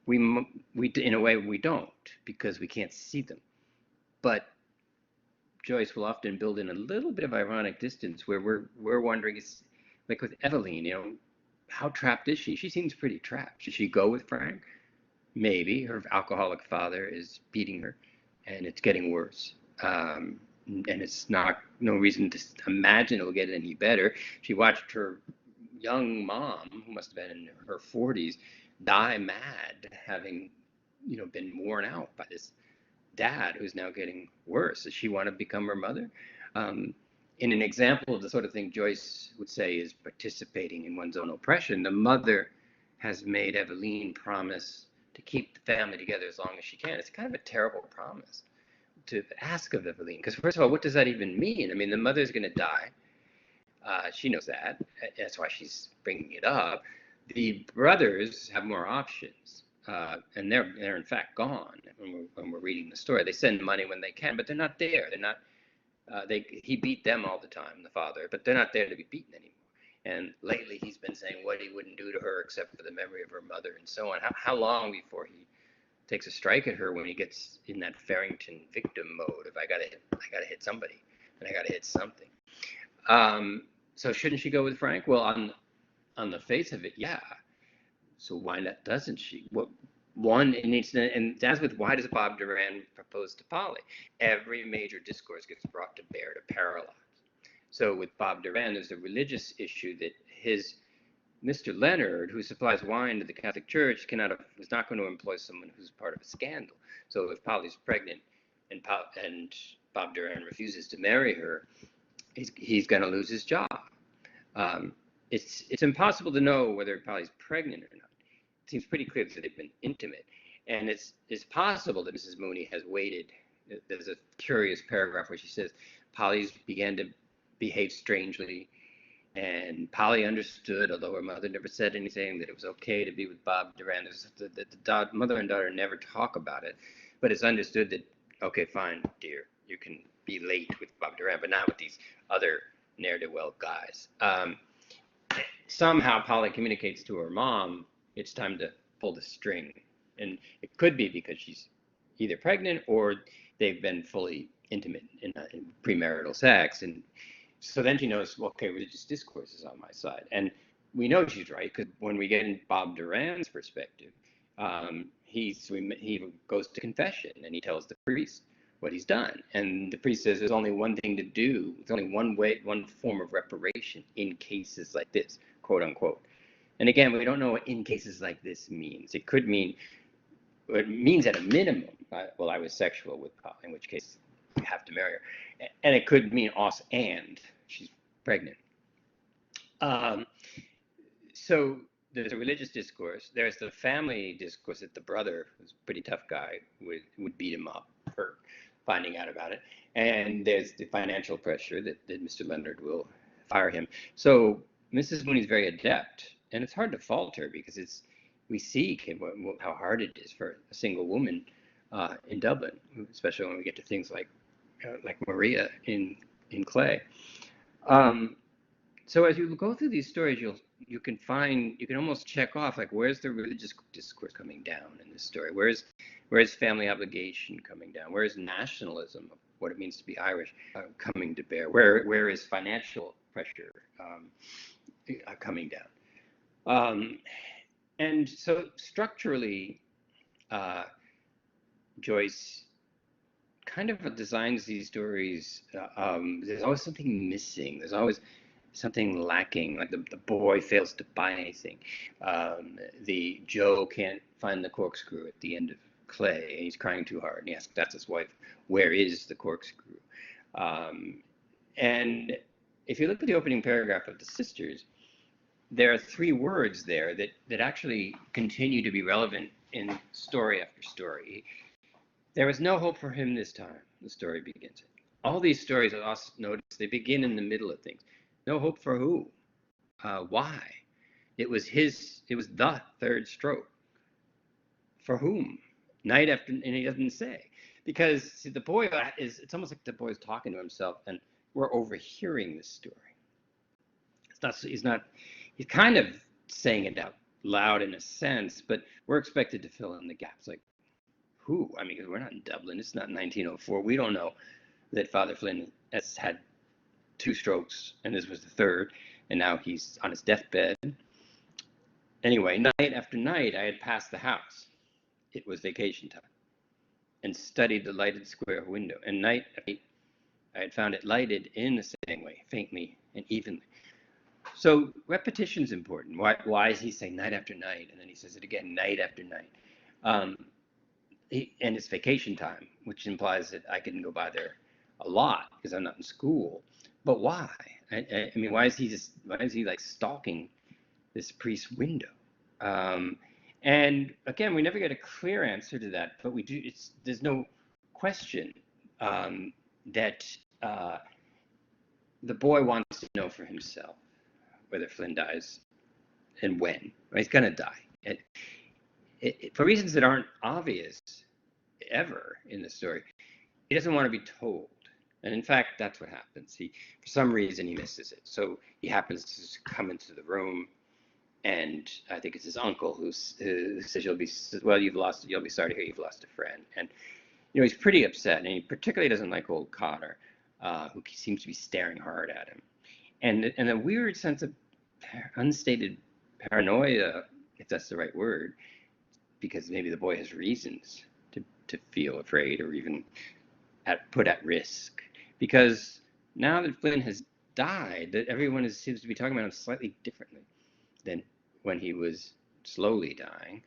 We in a way, we don't, because we can't see them. But Joyce will often build in a little bit of ironic distance where we're wondering, is like with Eveline, how trapped is she? She seems pretty trapped. Should she go with Frank? Maybe. Her alcoholic father is beating her, and it's getting worse. And it's no reason to imagine it'll get any better. She watched her young mom, who must have been in her 40s, die mad, having been worn out by this dad who's now getting worse. Does she want to become her mother? In an example of the sort of thing Joyce would say is participating in one's own oppression, the mother has made Eveline promise to keep the family together as long as she can. It's kind of a terrible promise to ask of Eveline, because first of all, what does that even mean? I mean, the mother's going to die. She knows that. That's why she's bringing it up. The brothers have more options, and they're in fact gone when we're reading the story. They send money when they can, but they're not there. They're not. He beat them all the time, the father, but they're not there to be beaten anymore. And lately, he's been saying what he wouldn't do to her except for the memory of her mother and so on. How long before he takes a strike at her when he gets in that Farrington victim mode of I gotta hit somebody, and I gotta hit something. So shouldn't she go with Frank? Well, on the face of it, yeah. So why not doesn't she? And as with why does Bob Durand propose to Polly? Every major discourse gets brought to bear to Paralysis. So with Bob Durand, there's a religious issue that his Mr. Leonard, who supplies wine to the Catholic Church, is not going to employ someone who's part of a scandal. So if Polly's pregnant and Bob Durand refuses to marry her, he's going to lose his job. It's impossible to know whether Polly's pregnant or not. It seems pretty clear that they've been intimate, and it's possible that Mrs. Mooney has waited There's a curious paragraph where she says, Polly's began to behave strangely, and Polly understood, although her mother never said anything, that it was okay to be with Bob Durand. The mother and daughter never talk about it, but it's understood that, okay, fine, dear, you can be late with Bob Durand, but not with these other ne'er-do-well guys. Somehow Polly communicates to her mom, it's time to pull the string. And it could be because she's either pregnant or they've been fully intimate in premarital sex. And so then she knows, well, okay, religious discourse is on my side. And we know she's right, because when we get in Bob Durand's perspective, he goes to confession and he tells the priest what he's done. And the priest says there's only one thing to do. There's only one way, one form of reparation in cases like this, quote unquote. And again, we don't know what in cases like this means. It could mean, it means at a minimum, well, I was sexual with Polly, in which case you have to marry her. And it could mean also, and she's pregnant. So there's a religious discourse. There's the family discourse that the brother, who's a pretty tough guy, would beat him up for finding out about it. And there's the financial pressure that Mr. Leonard will fire him. So Mrs. Mooney's very adept, and it's hard to fault her because we see how hard it is for a single woman in Dublin, especially when we get to things like Maria in Clay. So as you go through these stories, you can almost check off, like, where's the religious discourse coming down in this story? Where's family obligation coming down? Where's nationalism, what it means to be Irish, coming to bear? Where is financial pressure coming down? And so structurally, Joyce kind of designs these stories. There's always something missing. There's always something lacking, like the boy fails to buy anything. The Joe can't find the corkscrew at the end of Clay, and he's crying too hard, and he asks, that's his wife, where is the corkscrew? And if you look at the opening paragraph of The Sisters, there are 3 words there that actually continue to be relevant in story after story. There was no hope for him this time, the story begins. All these stories, I also notice, they begin in the middle of things. No hope for who? Why? It was the third stroke. For whom? Night after, and he doesn't say. Because see, the boy it's almost like the boy's talking to himself, and we're overhearing this story. He's kind of saying it out loud in a sense, but we're expected to fill in the gaps. Like, who? I mean, because we're not in Dublin. It's not 1904. We don't know that Father Flynn has had 2 strokes, and this was the third, and now he's on his deathbed. Anyway, night after night, I had passed the house. It was vacation time, and studied the lighted square window. And night after night, I had found it lighted in the same way, faintly and evenly. So repetition is important. Why is he saying night after night, and then he says it again night after night? And it's vacation time, which implies that I can go by there a lot because I'm not in school. But why? I mean, why is he like stalking this priest's window? And again, we never get a clear answer to that, but we do. There's no question that the boy wants to know for himself whether Flynn dies and when. Right? He's gonna die, for reasons that aren't obvious ever in the story. He doesn't want to be told. And in fact, that's what happens. For some reason, he misses it. So he happens to come into the room, and I think it's his uncle who says, you'll be sorry to hear you've lost a friend. And, he's pretty upset, and he particularly doesn't like old Cotter, who seems to be staring hard at him. And a weird sense of unstated paranoia, if that's the right word, because maybe the boy has reasons to feel afraid or even put at risk. Because now that Flynn has died, that everyone seems to be talking about him slightly differently than when he was slowly dying.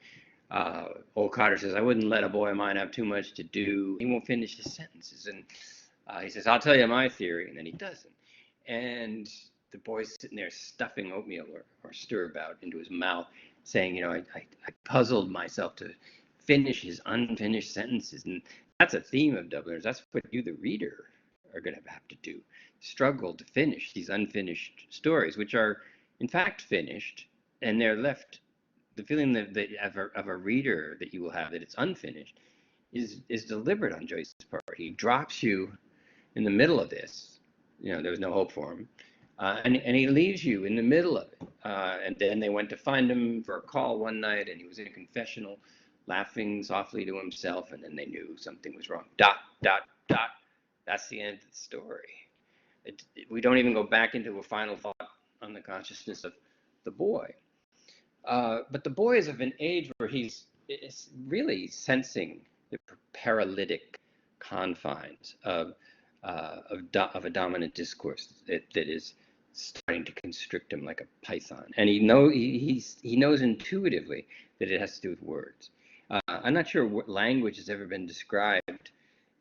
Old Cotter says, I wouldn't let a boy of mine have too much to do. He won't finish his sentences. And he says, I'll tell you my theory. And then he doesn't. And the boy's sitting there stuffing oatmeal or stirabout into his mouth, saying, I puzzled myself to finish his unfinished sentences. And that's a theme of Dubliners. That's what you, the reader, are going to have to do. Struggle to finish these unfinished stories, which are in fact finished, and they're left. The feeling that of a reader that you will have that it's unfinished is deliberate on Joyce's part. He drops you in the middle of this. There was no hope for him. And he leaves you in the middle of it. And then they went to find him for a call one night, and he was in a confessional, laughing softly to himself, and then they knew something was wrong. Dot, dot, dot. That's the end of the story. We don't even go back into a final thought on the consciousness of the boy. But the boy is of an age where he's really sensing the paralytic confines of a dominant discourse that is starting to constrict him like a python, and he knows intuitively that it has to do with words. I'm not sure what language has ever been described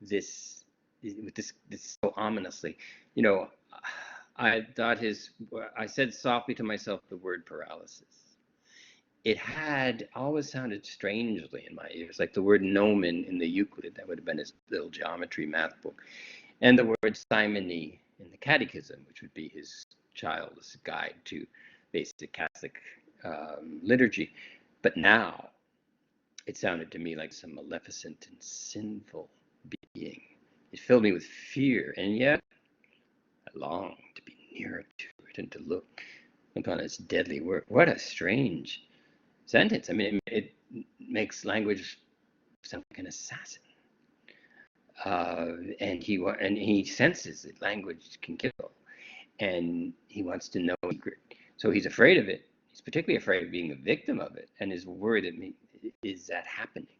this so ominously. I said softly to myself the word paralysis. It had always sounded strangely in my ears, like the word gnomon in the Euclid. That would have been his little geometry math book. And the word simony in the Catechism, which would be his childless guide to basic Catholic liturgy. But now it sounded to me like some maleficent and sinful being. It filled me with fear, and yet I longed to be nearer to it and to look upon its deadly work. What a strange sentence. I mean, it makes language sound like an assassin. And he senses that language can kill, and he wants to know secret. So he's afraid of it. He's particularly afraid of being a victim of it, and is worried that is that happening.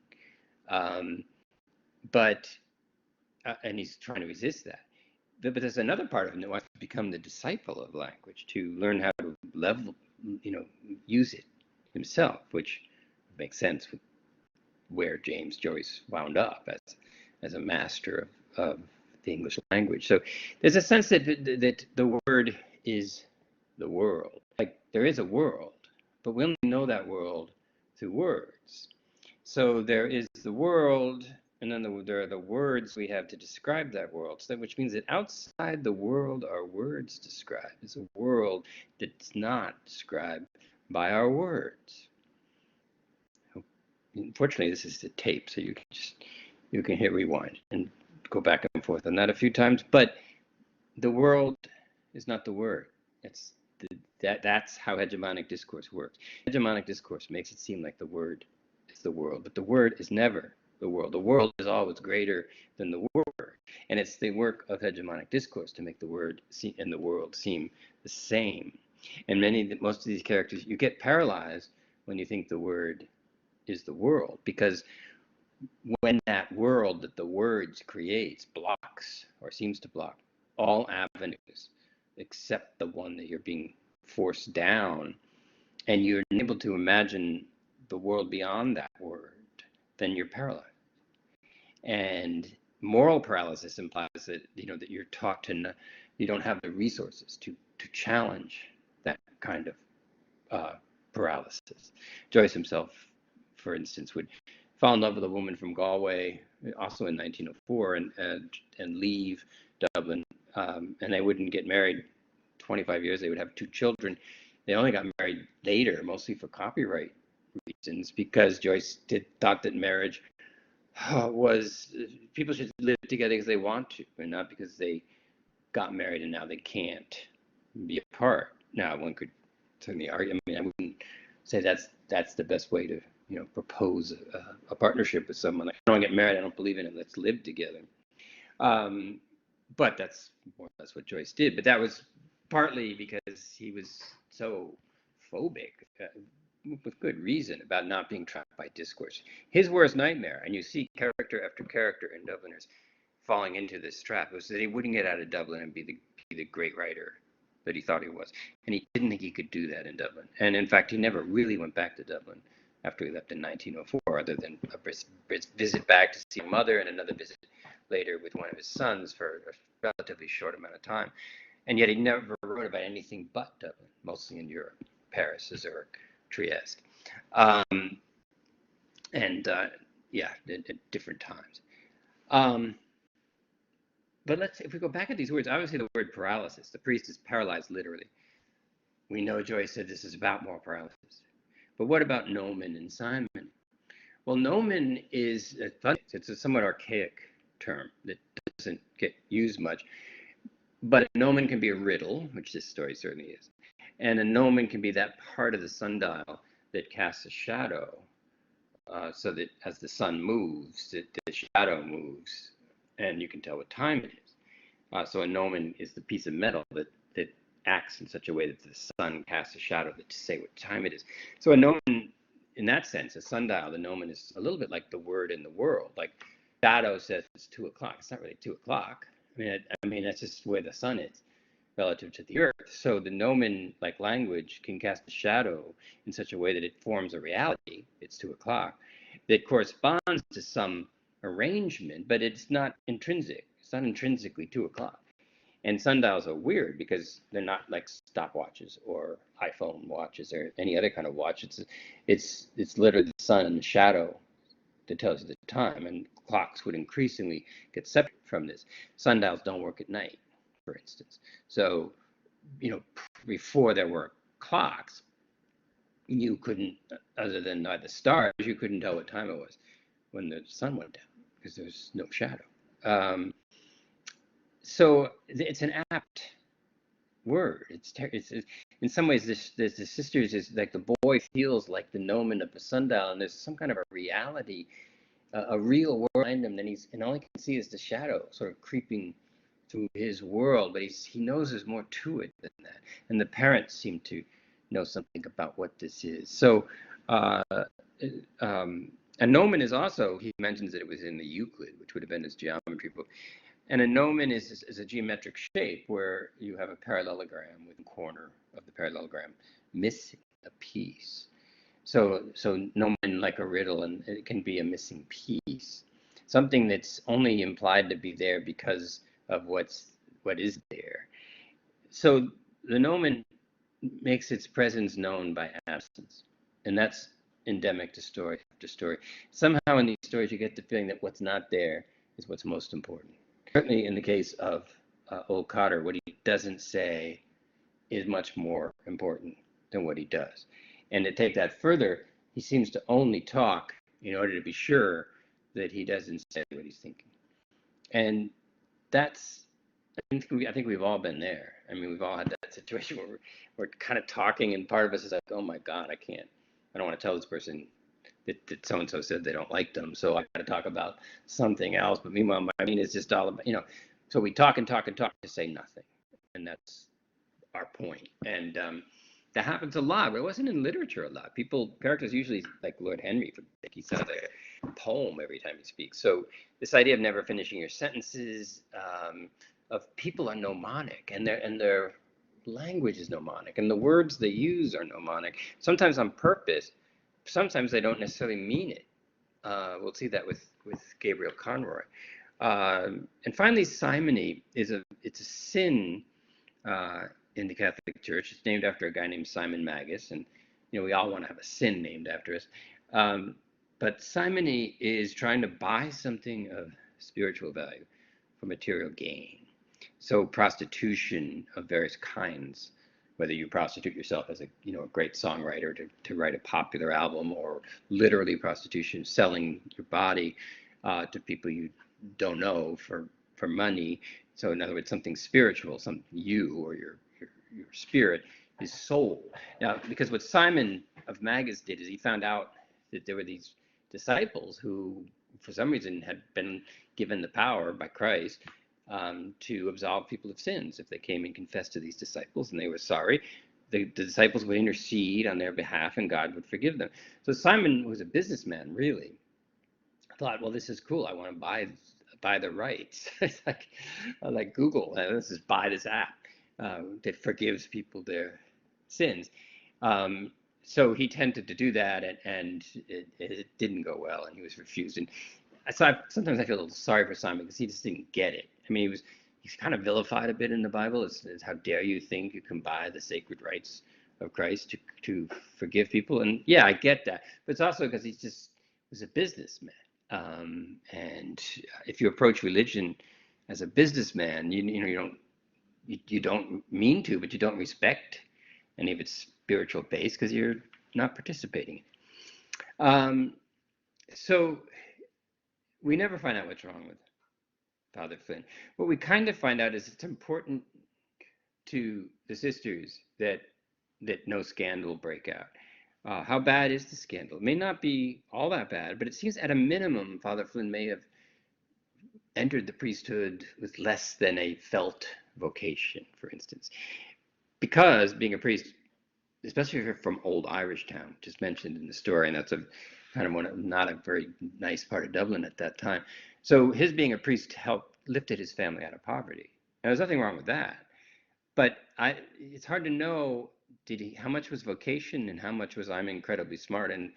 And he's trying to resist that. But there's another part of him that wants to become the disciple of language, to learn how to use it himself, which makes sense with where James Joyce wound up as a master of the English language. So there's a sense that the word is the world. Like there is a world, but we only know that world through words. So there is the world, and then there are the words we have to describe that world. So which means that outside the world our words describe is a world that's not described by our words. Unfortunately, this is the tape, so you can hit rewind and go back and forth on that a few times. But the world is not the word. That's how hegemonic discourse works. Hegemonic discourse makes it seem like the word is the world, but the word is never the world. The world is always greater than the word, and it's the work of hegemonic discourse to make the word and the world seem the same. And most of these characters, you get paralyzed when you think the word is the world, because when that world that the words creates blocks or seems to block all avenues except the one that you're being forced down, and you're unable to imagine the world beyond that word, then you're paralyzed. And moral paralysis implies that that you're taught to you don't have the resources to challenge that kind of paralysis. Joyce himself, for instance, would fall in love with a woman from Galway, also in 1904, and leave Dublin, and they wouldn't get married 25 years. They would have 2 children. They only got married later, mostly for copyright reasons, because Joyce thought that marriage was, people should live together because they want to, and not because they got married and now they can't be apart. Now, one could certainly argue. I mean, I wouldn't say that's the best way to propose a partnership with someone. Like, I don't want to get married. I don't believe in it. Let's live together. But that's more or less what Joyce did. But that was partly because he was so phobic, with good reason, about not being trapped by discourse. His worst nightmare, and you see character after character in Dubliners falling into this trap, was that he wouldn't get out of Dublin and be the great writer that he thought he was. And he didn't think he could do that in Dublin. And in fact, he never really went back to Dublin after he left in 1904, other than a visit back to see a mother and another visit later with one of his sons for a relatively short amount of time. And yet he never wrote about anything but Dublin, mostly in Europe, Paris, Zurich, Trieste, at different times. Um, but if we go back at these words, obviously the word paralysis, the priest is paralyzed literally. We know Joyce said this is about more paralysis. But what about Nomen and Simon? Well, Nomen is it's a somewhat archaic term that doesn't get used much. But a Nomen can be a riddle, which this story certainly is. And a Nomen can be that part of the sundial that casts a shadow, so that as the sun moves, the shadow moves, and you can tell what time it is. So a Nomen is the piece of metal that acts in such a way that the sun casts a shadow to say what time it is. So a Nomen, in that sense, a sundial, the Nomen is a little bit like the word in the world. Like shadow says it's 2 o'clock. It's not really 2 o'clock. I mean, that's just where the sun is relative to the earth. So the Nomen, like language, can cast a shadow in such a way that it forms a reality. It's 2 o'clock that corresponds to some arrangement, but it's not intrinsic. It's not intrinsically 2 o'clock. And sundials are weird because they're not like stopwatches or iPhone watches or any other kind of watch. It's literally the sun and the shadow that tells you the time, and clocks would increasingly get separate from this. Sundials don't work at night, for instance. So, before there were clocks, you couldn't, other than by the stars, you couldn't tell what time it was when the sun went down because there was no shadow. So it's an apt word. It's in some ways the sisters is like the boy feels like the Nomen of the sundial, and there's some kind of a reality, a real world behind him. And all he can see is the shadow sort of creeping through his world, but he knows there's more to it than that. And the parents seem to know something about what this is. So a Nomen is also, he mentions that it was in the Euclid, which would have been his geometry book. And a Nomen is a geometric shape where you have a parallelogram with a corner of the parallelogram missing a piece. So Nomen, like a riddle, and it can be a missing piece, something that's only implied to be there because of what is there. So the Nomen makes its presence known by absence, and that's endemic to story after story. Somehow in these stories you get the feeling that what's not there is what's most important. Certainly in the case of Old Cotter, what he doesn't say is much more important than what he does. And to take that further, he seems to only talk in order to be sure that he doesn't say what he's thinking. And that's, I think we've all been there. I mean, we've all had that situation where we're kind of talking and part of us is like, oh my God, I don't want to tell this person that so-and-so said they don't like them, so I got to talk about something else. But meanwhile, I mean, it's just all about, so we talk and talk and talk to say nothing. And that's our point. And that happens a lot, but it wasn't in literature a lot. Characters usually, like Lord Henry, he says a poem every time he speaks. So this idea of never finishing your sentences, of people are mnemonic, and their language is mnemonic, and the words they use are mnemonic, sometimes on purpose. Sometimes they don't necessarily mean it. We'll see that with Gabriel Conroy. And finally, simony it's a sin in the Catholic Church. It's named after a guy named Simon Magus, and we all want to have a sin named after us. But simony is trying to buy something of spiritual value for material gain. So prostitution of various kinds, whether you prostitute yourself as a great songwriter to write a popular album, or literally prostitution, selling your body to people you don't know for money. So in other words, something spiritual, something you or your spirit is sold. Now, because what Simon of Magus did is he found out that there were these disciples who, for some reason, had been given the power by Christ to absolve people of sins. If they came and confessed to these disciples and they were sorry, the disciples would intercede on their behalf and God would forgive them. So Simon was a businessman, really. Thought, well, this is cool. I want to buy the rights. It's like Google. Let's just buy this app that forgives people their sins. So he tended to do that, and it didn't go well, and he was refused. And so sometimes I feel a little sorry for Simon because he just didn't get it. I mean, he's kind of vilified a bit in the Bible. It's how dare you think you can buy the sacred rights of Christ to forgive people? And yeah, I get that. But it's also because he just was a businessman. And if you approach religion as a businessman, you don't mean to, but you don't respect any of its spiritual base because you're not participating. So we never find out what's wrong with Father Flynn. What we kind of find out is it's important to the sisters that no scandal break out. How bad is the scandal? It may not be all that bad, but it seems at a minimum Father Flynn may have entered the priesthood with less than a felt vocation, for instance. Because being a priest, especially if you're from old Irish town, just mentioned in the story, and that's a kind of not a very nice part of Dublin at that time. So his being a priest helped lifted his family out of poverty. Now, there's nothing wrong with that, but it's hard to know how much was vocation and how much was I'm incredibly smart and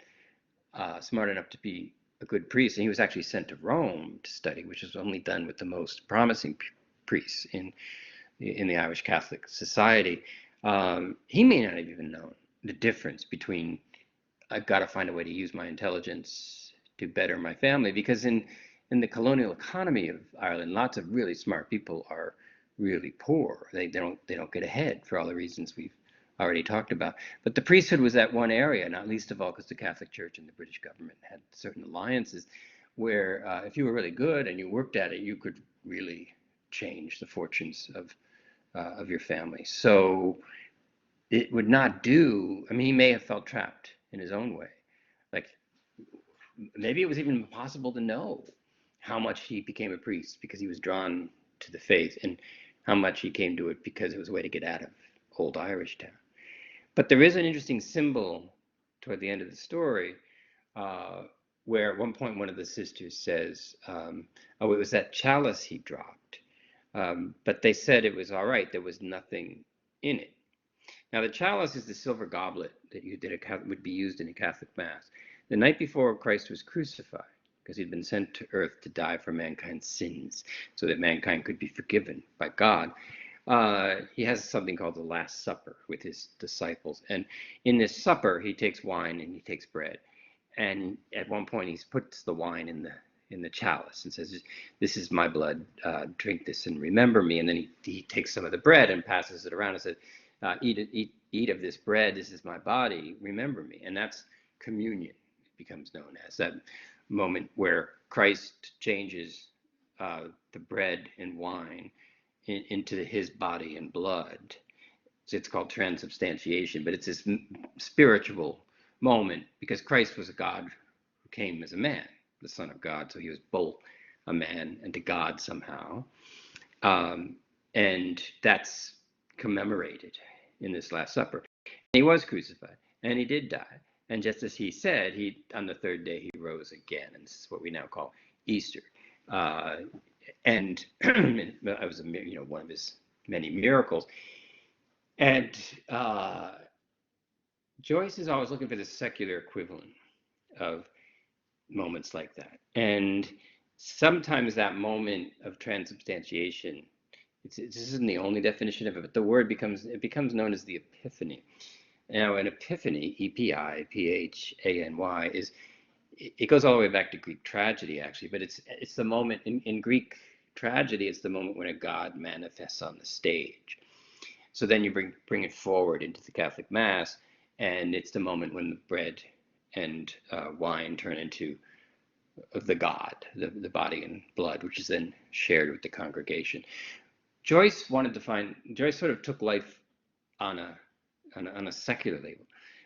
smart enough to be a good priest. And he was actually sent to Rome to study, which is only done with the most promising priests in the Irish Catholic society. He may not have even known the difference between I've got to find a way to use my intelligence to better my family, because in the colonial economy of Ireland, lots of really smart people are really poor. They don't get ahead for all the reasons we've already talked about. But the priesthood was that one area, not least of all because the Catholic Church and the British government had certain alliances where if you were really good and you worked at it, you could really change the fortunes of your family. So it would not do. I mean, he may have felt trapped in his own way. Like maybe it was even impossible to know how much he became a priest because he was drawn to the faith, and how much he came to it because it was a way to get out of old Irish town. But there is an interesting symbol toward the end of the story where at one point one of the sisters says, oh, it was that chalice he dropped. But they said it was all right. There was nothing in it. Now, the chalice is the silver goblet that would be used in a Catholic Mass. The night before Christ was crucified, because he'd been sent to earth to die for mankind's sins, so that mankind could be forgiven by God, he has something called the Last Supper with his disciples. And in this supper, he takes wine and he takes bread. And at one point, he puts the wine in the chalice and says, "This is my blood. Drink this and remember me." And then he takes some of the bread and passes it around and says, eat of this bread. This is my body. Remember me. And that's communion. It becomes known as that moment where Christ changes the bread and wine into his body and blood. It's called transubstantiation, but it's this spiritual moment because Christ was a God who came as a man, the Son of God. So he was both a man and a God somehow. And that's commemorated in this Last Supper. He was crucified and he did die. And just as he said, on the third day he rose again. And this is what we now call Easter. And that was one of his many miracles. And Joyce is always looking for the secular equivalent of moments like that. And sometimes that moment of transubstantiation, this isn't the only definition of it, but the word becomes known as the Epiphany. Now, an epiphany, Epiphany, it goes all the way back to Greek tragedy, actually, but it's the moment in Greek tragedy, it's the moment when a god manifests on the stage. So then you bring it forward into the Catholic Mass, and it's the moment when the bread and wine turn into the God, the body and blood, which is then shared with the congregation. Joyce sort of took life on a secular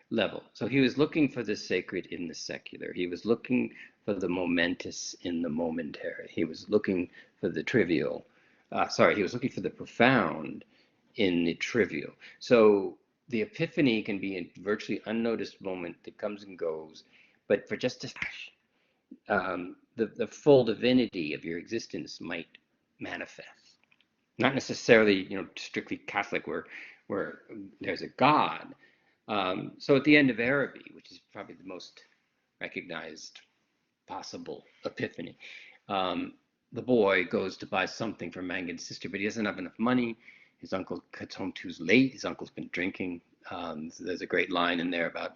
level. So he was looking for the sacred in the secular. He was looking for the momentous in the momentary. He was looking for the trivial. He was looking for the profound in the trivial. So the Epiphany can be a virtually unnoticed moment that comes and goes, but for just a flash, the full divinity of your existence might manifest. Not necessarily, strictly Catholic, where there's a God. So at the end of Araby, which is probably the most recognized possible epiphany, the boy goes to buy something for Mangan's sister, but he doesn't have enough money. His uncle gets home too late. His uncle's been drinking. So there's a great line in there about,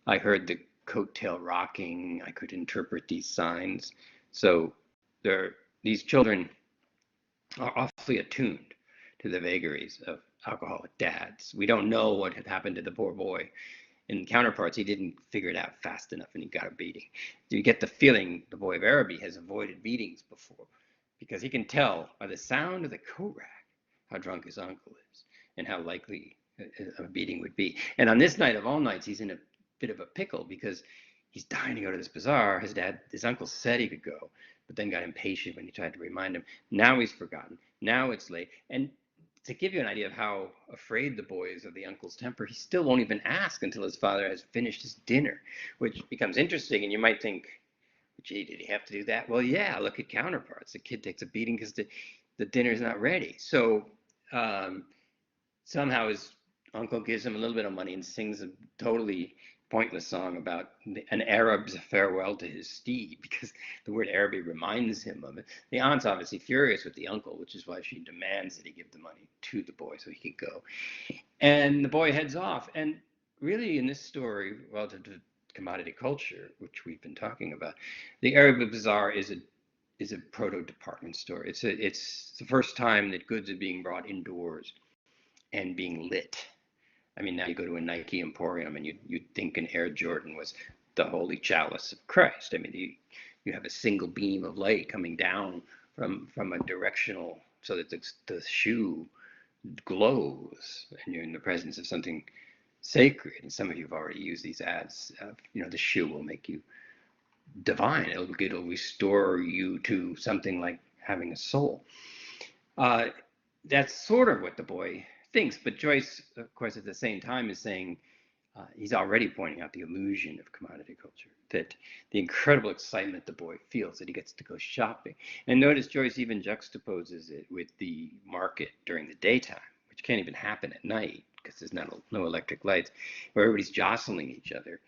I heard the coattail rocking. I could interpret these signs. So these children are awfully attuned to the vagaries of alcoholic dads. We don't know what had happened to the poor boy. In Counterparts, he didn't figure it out fast enough and he got a beating. You get the feeling the boy of Araby has avoided beatings before because he can tell by the sound of the coat rack how drunk his uncle is and how likely a beating would be. And on this night of all nights, he's in a bit of a pickle because he's dying to go to this bazaar. His uncle said he could go, but then got impatient when he tried to remind him. Now he's forgotten. Now it's late. And to give you an idea of how afraid the boy is of the uncle's temper, he still won't even ask until his father has finished his dinner, which becomes interesting. And you might think, gee, did he have to do that? Well, yeah, look at Counterparts. The kid takes a beating because the dinner's not ready. So somehow his uncle gives him a little bit of money and sings a totally pointless song about an Arab's farewell to his steed, because the word Araby reminds him of it. The aunt's obviously furious with the uncle, which is why she demands that he give the money to the boy so he can go. And the boy heads off. And really, in this story, relative to commodity culture, which we've been talking about, the Araby Bazaar is a proto department store. It's the first time that goods are being brought indoors and being lit. I mean, now you go to a Nike Emporium and you'd think an Air Jordan was the holy chalice of Christ. I mean, you have a single beam of light coming down from a directional, so that the shoe glows, and you're in the presence of something sacred. And some of you have already used these ads. The shoe will make you divine. It'll restore you to something like having a soul. That's sort of what the boy thinks, but Joyce, of course, at the same time is saying, he's already pointing out the illusion of commodity culture, that the incredible excitement the boy feels that he gets to go shopping. And notice Joyce even juxtaposes it with the market during the daytime, which can't even happen at night because there's no electric lights, where everybody's jostling each other.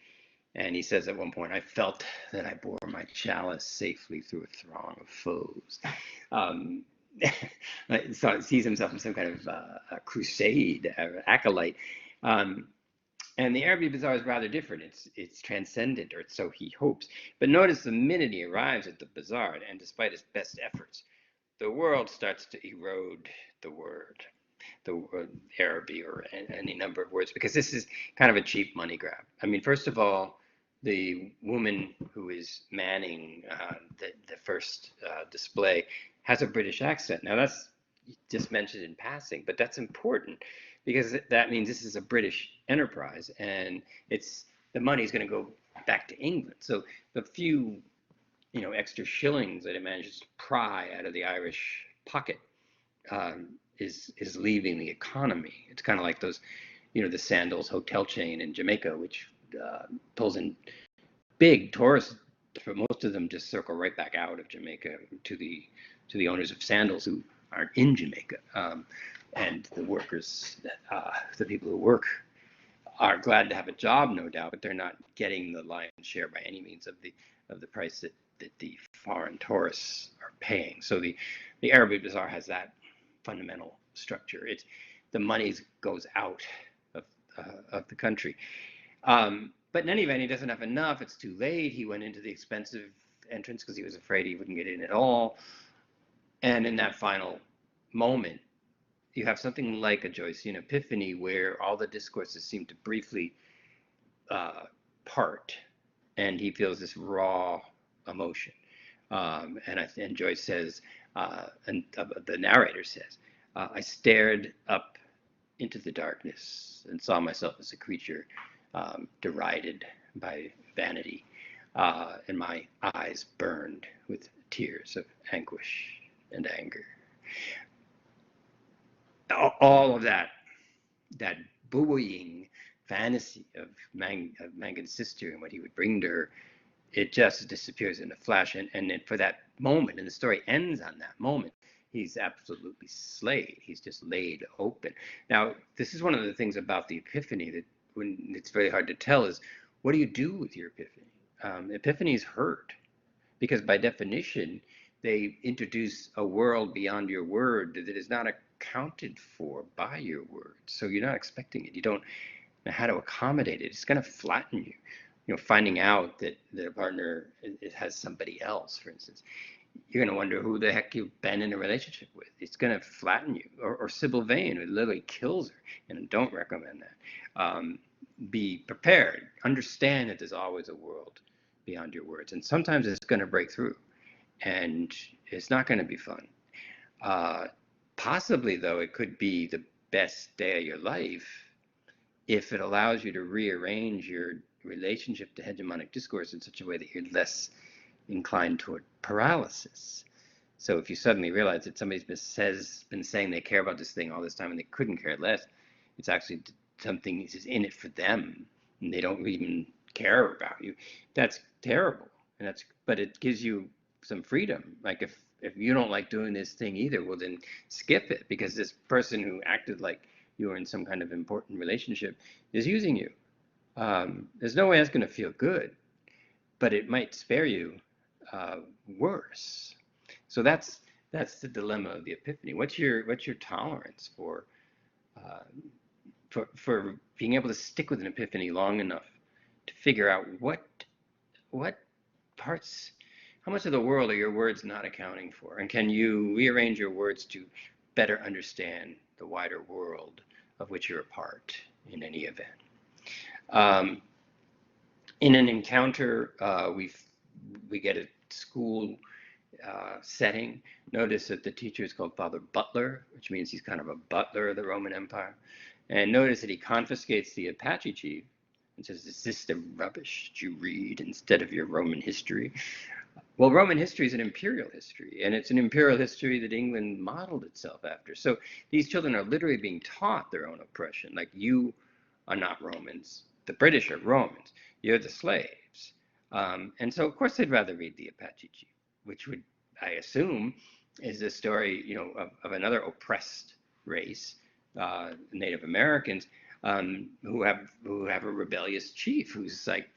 And he says at one point, I felt that I bore my chalice safely through a throng of foes. So sees himself in some kind of a crusade, acolyte. And the Araby Bazaar is rather different. It's transcendent, or so he hopes. But notice the minute he arrives at the bazaar, and despite his best efforts, the world starts to erode the word Araby, or any number of words, because this is kind of a cheap money grab. I mean, first of all, the woman who is manning the first display has a British accent. Now that's just mentioned in passing, but that's important because that means this is a British enterprise, and the money is going to go back to England. So the few, extra shillings that it manages to pry out of the Irish pocket is leaving the economy. It's kind of like those, the Sandals hotel chain in Jamaica, which pulls in big tourists, but most of them just circle right back out of Jamaica to the owners of Sandals who aren't in Jamaica. And the workers, the people who work, are glad to have a job, no doubt, but they're not getting the lion's share by any means of the price that the foreign tourists are paying. So the Araby Bazaar has that fundamental structure. The money goes out of the country. But in any event, he doesn't have enough. It's too late. He went into the expensive entrance because he was afraid he wouldn't get in at all. And in that final moment, you have something like a Joycean epiphany where all the discourses seem to briefly part, and he feels this raw emotion. And Joyce says, and the narrator says, I stared up into the darkness and saw myself as a creature derided by vanity, and my eyes burned with tears of anguish and anger. All of that buoying fantasy of Mangan's sister and what he would bring to her, it just disappears in a flash. And for that moment, and the story ends on that moment, he's absolutely slayed. He's just laid open. Now, this is one of the things about the Epiphany that when it's very hard to tell is, what do you do with your Epiphany? Epiphanies hurt, because by definition, they introduce a world beyond your word that is not accounted for by your word. So you're not expecting it. You don't know how to accommodate it. It's going to flatten you. finding out that their partner it has somebody else, for instance, you're going to wonder who the heck you've been in a relationship with. It's going to flatten you. Or Sybil Vane, who literally kills her, and I don't recommend that. Be prepared. Understand that there's always a world beyond your words, and sometimes it's going to break through, and it's not going to be fun. Possibly, though, it could be the best day of your life if it allows you to rearrange your relationship to hegemonic discourse in such a way that you're less inclined toward paralysis. So if you suddenly realize that somebody's been saying they care about this thing all this time and they couldn't care less, it's actually something is in it for them, and they don't even care about you. That's terrible, but it gives you some freedom. Like if you don't like doing this thing either, well then skip it, because this person who acted like you were in some kind of important relationship is using you. There's no way that's going to feel good, but it might spare you worse. So that's the dilemma of the Epiphany. What's your tolerance for being able to stick with an Epiphany long enough to figure out what parts, how much of the world are your words not accounting for, and can you rearrange your words to better understand the wider world of which you're a part in any event. In an encounter we get a school setting. Notice that the teacher is called Father Butler, which means he's kind of a butler of the Roman Empire. And notice that he confiscates the Apache chief and says, "Is this the rubbish that you read instead of your Roman history?" Well, Roman history is an imperial history, and it's an imperial history that England modeled itself after. So these children are literally being taught their own oppression. Like, you are not Romans. The British are Romans. You're the slaves. And so, of course, they'd rather read the Apache chief, which would, I assume, is a story, of another oppressed race, Native Americans, who have a rebellious chief who's like,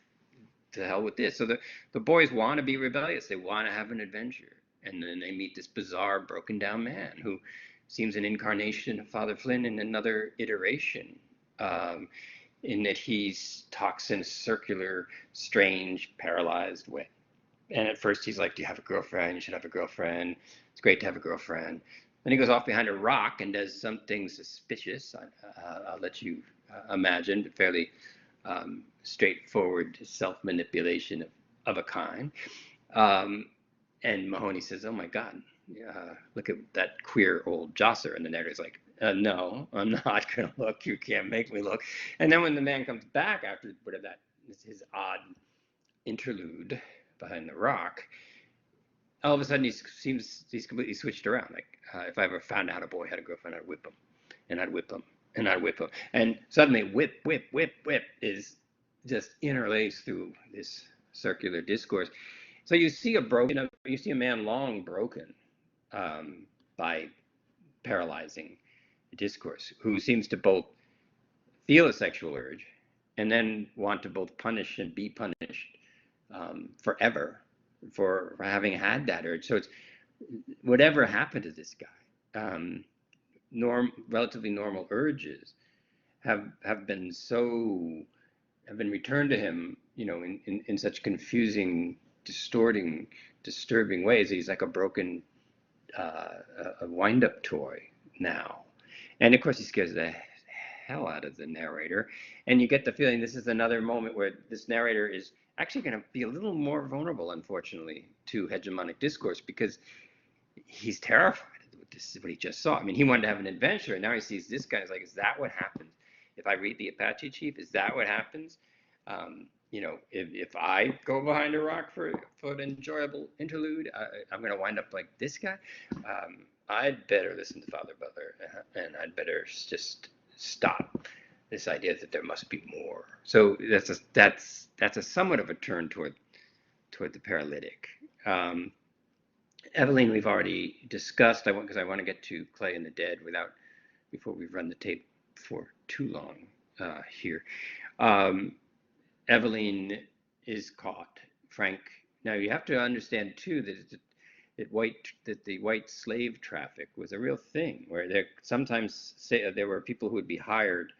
to hell with this. So the boys want to be rebellious. They want to have an adventure. And then they meet this bizarre, broken down man who seems an incarnation of Father Flynn in another iteration, in that he talks in a circular, strange, paralyzed way. And at first he's like, "Do you have a girlfriend? You should have a girlfriend. It's great to have a girlfriend." Then he goes off behind a rock and does something suspicious. I'll let you imagine, fairly straightforward self-manipulation of a kind. And Mahoney says, "Oh my God, look at that queer old josser." And the narrator's like, "No, I'm not going to look. You can't make me look." And then when the man comes back after whatever that is, his odd interlude behind the rock, all of a sudden he's completely switched around. Like, if I ever found out a boy had a girlfriend, I'd whip him, and I'd whip him, and I'd whip him. And suddenly whip, whip, whip, whip is just interlaced through this circular discourse. So you see a man long broken by paralyzing discourse, who seems to both feel a sexual urge and then want to both punish and be punished forever for having had that urge. So it's whatever happened to this guy. Relatively normal urges have been returned to him, in such confusing, distorting, disturbing ways. He's like a broken a wind-up toy now. And of course he scares the hell out of the narrator, and you get the feeling this is another moment where this narrator is actually going to be a little more vulnerable, unfortunately, to hegemonic discourse, because he's terrified of what he just saw. I mean, he wanted to have an adventure, and now he sees this guy. He's like, "Is that what happens if I read the Apache chief? Is that what happens? If I go behind a rock for an enjoyable interlude, I'm going to wind up like this guy. I'd better listen to Father Butler, and I'd better just stop this idea that there must be more." So that's a somewhat of a turn toward the paralytic. Eveline, we've already discussed, because I want to get to Clay and the Dead before we run the tape for too long here. Eveline is caught. Frank. Now you have to understand too that the white slave traffic was a real thing, where there were people who would be hired,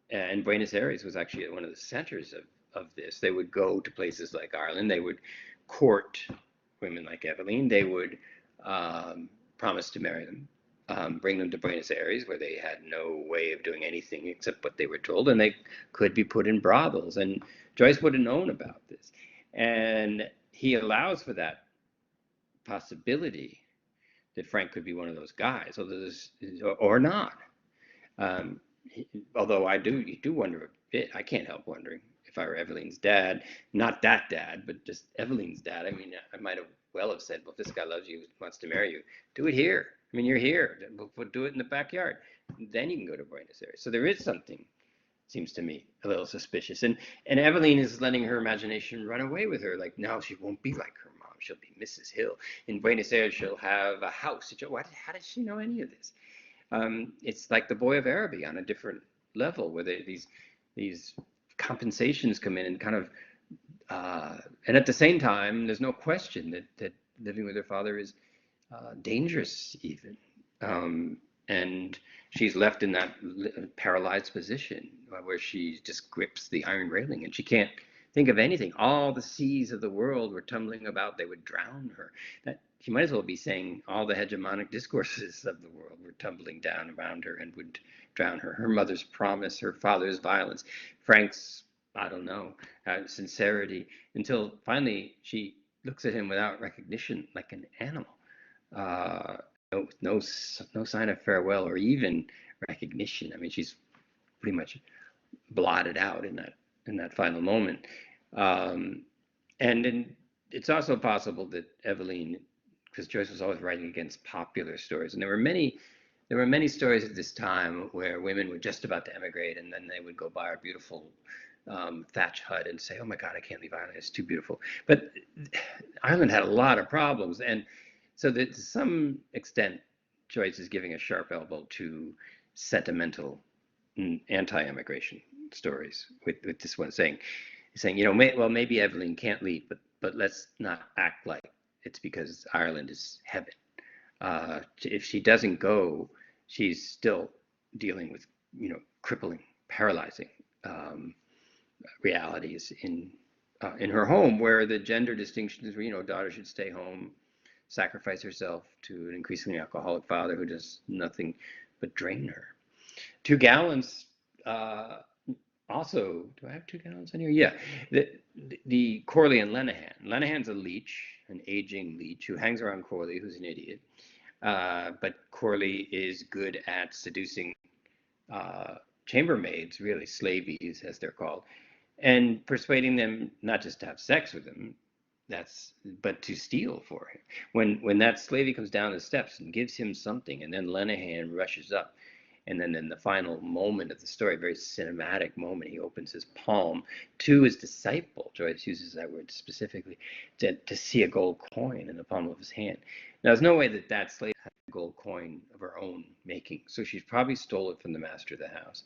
and Buenos Aires was actually one of the centers of this. They would go to places like Ireland. They would court women like Eveline. They would promise to marry them, bring them to Buenos Aires, where they had no way of doing anything except what they were told, and they could be put in brothels. And Joyce would have known about this. And he allows for that possibility that Frank could be one of those guys, or not. Um, Although you do wonder a bit. I can't help wondering if I were Eveline's dad, not that dad, but just Eveline's dad. I mean, I might have well have said, well, if this guy loves you, wants to marry you, do it here. I mean, you're here. We'll do it in the backyard. Then you can go to Buenos Aires. So there is something, seems to me, a little suspicious. And Eveline is letting her imagination run away with her. Like, no, she won't be like her mom. She'll be Mrs. Hill. In Buenos Aires, she'll have a house. How does she know any of this? It's like the Boy of Araby on a different level, where these compensations come in and kind of, and at the same time, there's no question that living with her father is dangerous even. And she's left in that paralyzed position where she just grips the iron railing and she can't think of anything. All the seas of the world were tumbling about. They would drown her. That she might as well be saying all the hegemonic discourses of the world were tumbling down around her and would drown her. Her mother's promise, her father's violence, Frank's, I don't know, sincerity, until finally she looks at him without recognition, like an animal. No sign of farewell or even recognition. I mean, she's pretty much blotted out in that final moment. And then it's also possible that Eveline, because Joyce was always writing against popular stories, and there were many stories at this time where women were just about to emigrate, and then they would go by our beautiful thatch hut and say, "Oh my God, I can't leave Ireland; it's too beautiful." But Ireland had a lot of problems, and so that to some extent, Joyce is giving a sharp elbow to sentimental anti-immigration stories with this one, saying, maybe Eveline can't leave, but let's not act like it's because Ireland is heaven. If she doesn't go, she's still dealing with, crippling, paralyzing realities in her home, where the gender distinctions were, daughter should stay home, sacrifice herself to an increasingly alcoholic father who does nothing but drain her. Two Gallants, also, do I have two Gallants in here? Yeah, the Corley and Lenehan. Lenehan's a leech, an aging leech who hangs around Corley, who's an idiot. But Corley is good at seducing chambermaids, really, slaveys as they're called, and persuading them not just to have sex with him, but to steal for him. When that slavey comes down the steps and gives him something, and then Lenehan rushes up, and then in the final moment of the story, very cinematic moment, he opens his palm to his disciple. Joyce uses that word specifically, to see a gold coin in the palm of his hand. Now, there's no way that slave had a gold coin of her own making, so she's probably stole it from the master of the house.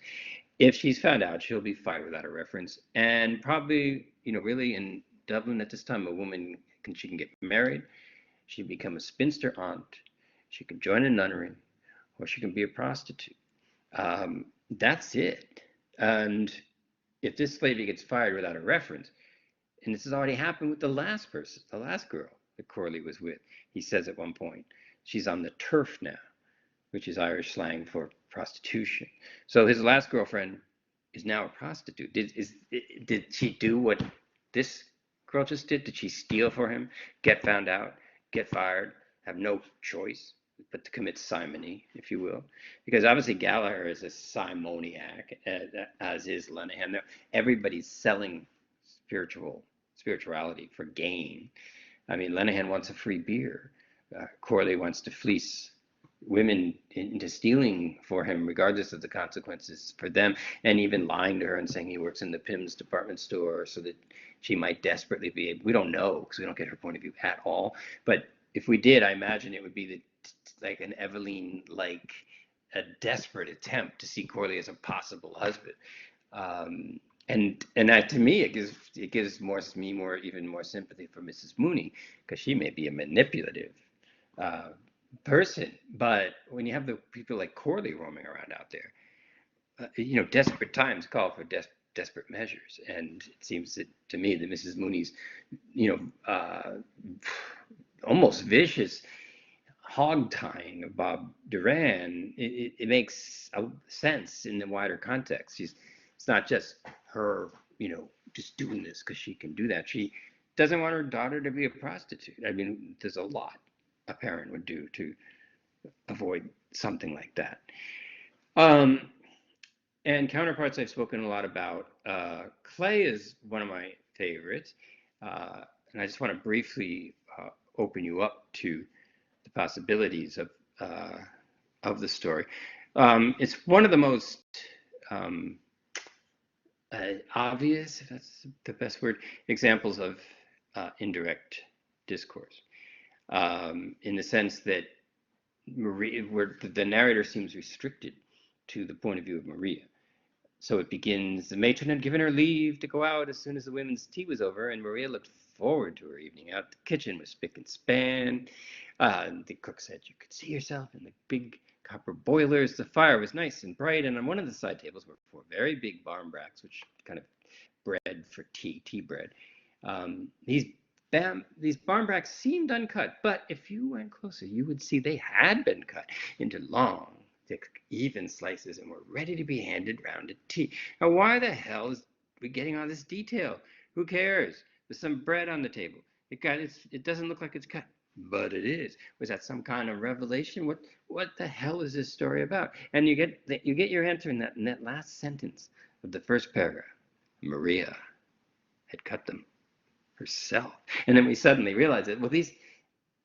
If she's found out, she'll be fired without a reference, and probably, really in Dublin at this time, a woman she can get married, she can become a spinster aunt, she can join a nunnery, or she can be a prostitute. That's it. And if this lady gets fired without a reference, and this has already happened with the last girl that Corley was with, he says at one point, she's on the turf now, which is Irish slang for prostitution. So his last girlfriend is now a prostitute. Did she do what this girl just did? Did she steal for him, get found out, get fired, have no choice but to commit simony, if you will? Because obviously Gallagher is a simoniac, as is Lenehan. Everybody's selling spirituality for gain. I mean, Lenehan wants a free beer. Corley wants to fleece women into stealing for him, regardless of the consequences for them, and even lying to her and saying he works in the Pym's department store so that she might desperately be able. We don't know, because we don't get her point of view at all. But if we did, I imagine it would be like an Eveline, like a desperate attempt to see Corley as a possible husband. And that, to me, it gives even more sympathy for Mrs. Mooney, because she may be a manipulative person, but when you have the people like Corley roaming around out there, desperate times call for desperate measures. And it seems to me that Mrs. Mooney's, almost vicious hog tying of Bob Duran, it makes sense in the wider context. It's not just her, just doing this because she can do that. She doesn't want her daughter to be a prostitute. I mean, there's a lot a parent would do to avoid something like that. And Counterparts I've spoken a lot about. Clay is one of my favorites. And I just want to briefly open you up to the possibilities of the story. It's one of the most obvious, if that's the best word, examples of indirect discourse, in the sense that where the narrator seems restricted to the point of view of Maria. So it begins, the matron had given her leave to go out as soon as the women's tea was over, and Maria looked forward to her evening out. The kitchen was spick and span. The cook said you could see yourself in the big copper boilers. The fire was nice and bright, and on one of the side tables were 4 very big barmbracks, which kind of bread for tea bread. These barmbracks seemed uncut, but if you went closer, you would see they had been cut into long, thick, even slices and were ready to be handed round to tea. Now, why the hell is we getting all this detail? Who cares? There's some bread on the table. It doesn't look like it's cut, but it is. Was that some kind of revelation? What the hell is this story about? And you get your answer in that last sentence of the first paragraph. Maria had cut them herself. And then we suddenly realize that, well,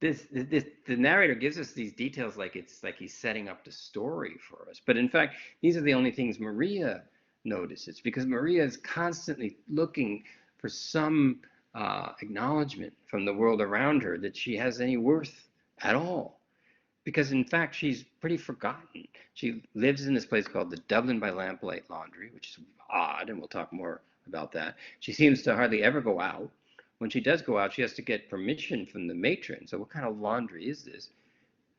the narrator gives us these details like he's setting up the story for us. But in fact, these are the only things Maria notices, because Maria is constantly looking for some acknowledgement from the world around her that she has any worth at all. Because in fact, she's pretty forgotten. She lives in this place called the Dublin by Lamplight Laundry, which is odd, and we'll talk more about that. She seems to hardly ever go out. When she does go out, she has to get permission from the matron. So what kind of laundry is this?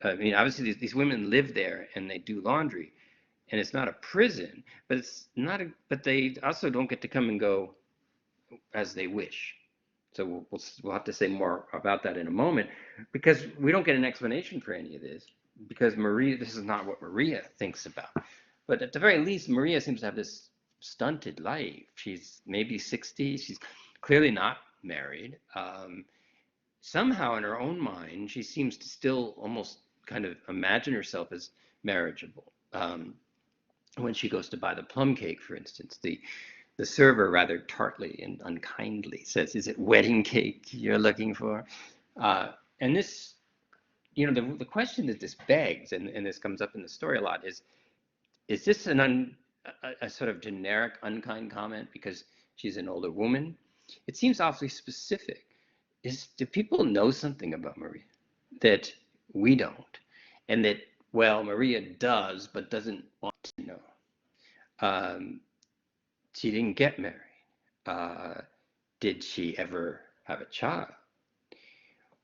I mean, obviously these women live there and they do laundry, and it's not a prison, but but they also don't get to come and go as they wish. So we'll have to say more about that in a moment, because we don't get an explanation for any of this, because this is not what Maria thinks about. But at the very least, Maria seems to have this stunted life. She's maybe 60. She's clearly not married. Somehow in her own mind, she seems to still almost kind of imagine herself as marriageable. When she goes to buy the plum cake, for instance, the server rather tartly and unkindly says, "Is it wedding cake you're looking for?" And this, the question that this begs, and this comes up in the story a lot, is this a sort of generic unkind comment because she's an older woman? It seems awfully specific. Do people know something about Maria that we don't, and that, well, Maria does but doesn't want to know? She didn't get married. Did she ever have a child?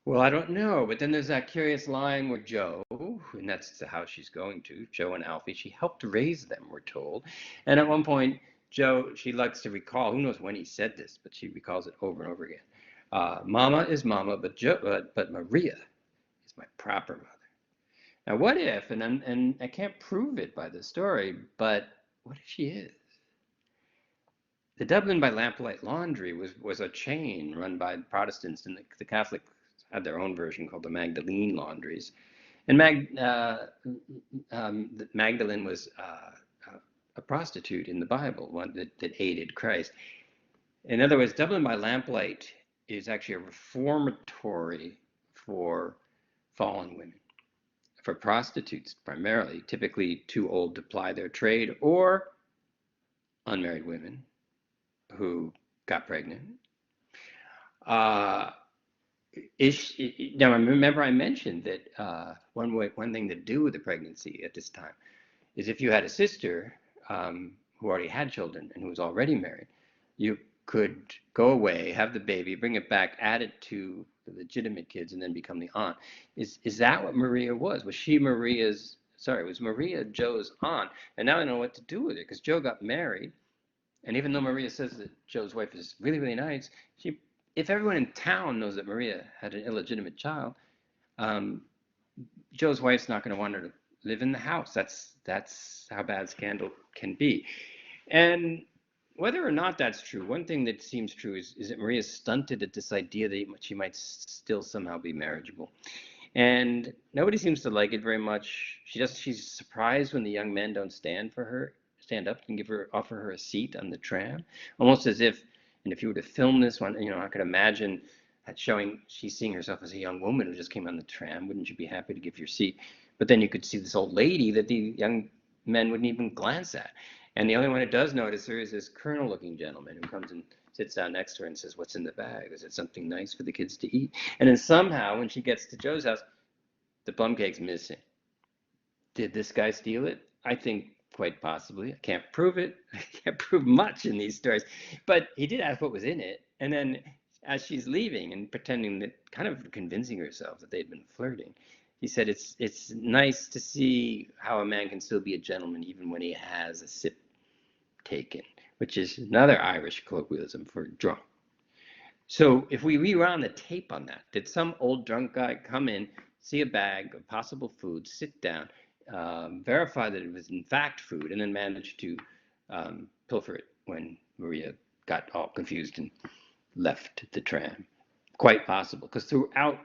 Well, I don't know. But then there's that curious line where Joe, and that's the house she's going to, Joe and Alfie, she helped raise them, we're told. And at one point, Joe, she likes to recall, who knows when he said this, but she recalls it over and over again. Mama is mama, but Maria is my proper mother. Now, what if, and I can't prove it by the story, but what if she is? The Dublin by Lamplight Laundry was a chain run by Protestants, and the Catholics had their own version called the Magdalene Laundries. And Magdalene was a prostitute in the Bible, one that aided Christ. In other words, Dublin by Lamplight is actually a reformatory for fallen women, for prostitutes primarily, typically too old to ply their trade, or unmarried women who got pregnant. Now, remember I mentioned that one thing to do with the pregnancy at this time is if you had a sister who already had children and who was already married, you could go away, have the baby, bring it back, add it to the legitimate kids, and then become the aunt. Is that what Maria was? Was Maria Joe's aunt? And now I know what to do with it, because Joe got married, And even though Maria says that Joe's wife is really, really nice, if everyone in town knows that Maria had an illegitimate child, um, Joe's wife's not going to want her to live in the house. That's how bad scandal can be. And whether or not that's true, one thing that seems true is that Maria's stunted at this idea that she might still somehow be marriageable. And nobody seems to like it very much. She's surprised when the young men don't stand up and offer her a seat on the tram, almost as if, and if you were to film this one, I could imagine that showing she's seeing herself as a young woman who just came on the tram. Wouldn't you be happy to give your seat? But then you could see this old lady that the young men wouldn't even glance at. And the only one who does notice her is this colonel-looking gentleman who comes and sits down next to her and says, "What's in the bag? Is it something nice for the kids to eat?" And then somehow, when she gets to Joe's house, the plum cake's missing. Did this guy steal it? I think quite possibly. I can't prove it. I can't prove much in these stories. But he did ask what was in it. And then as she's leaving and pretending that, kind of convincing herself that they'd been flirting, he said, it's nice to see how a man can still be a gentleman even when he has a sip taken, which is another Irish colloquialism for drunk. So if we rewound the tape on that, did some old drunk guy come in, see a bag of possible food, sit down, verify that it was in fact food, and then manage to pilfer it when Maria got all confused and left the tram? Quite possible, because throughout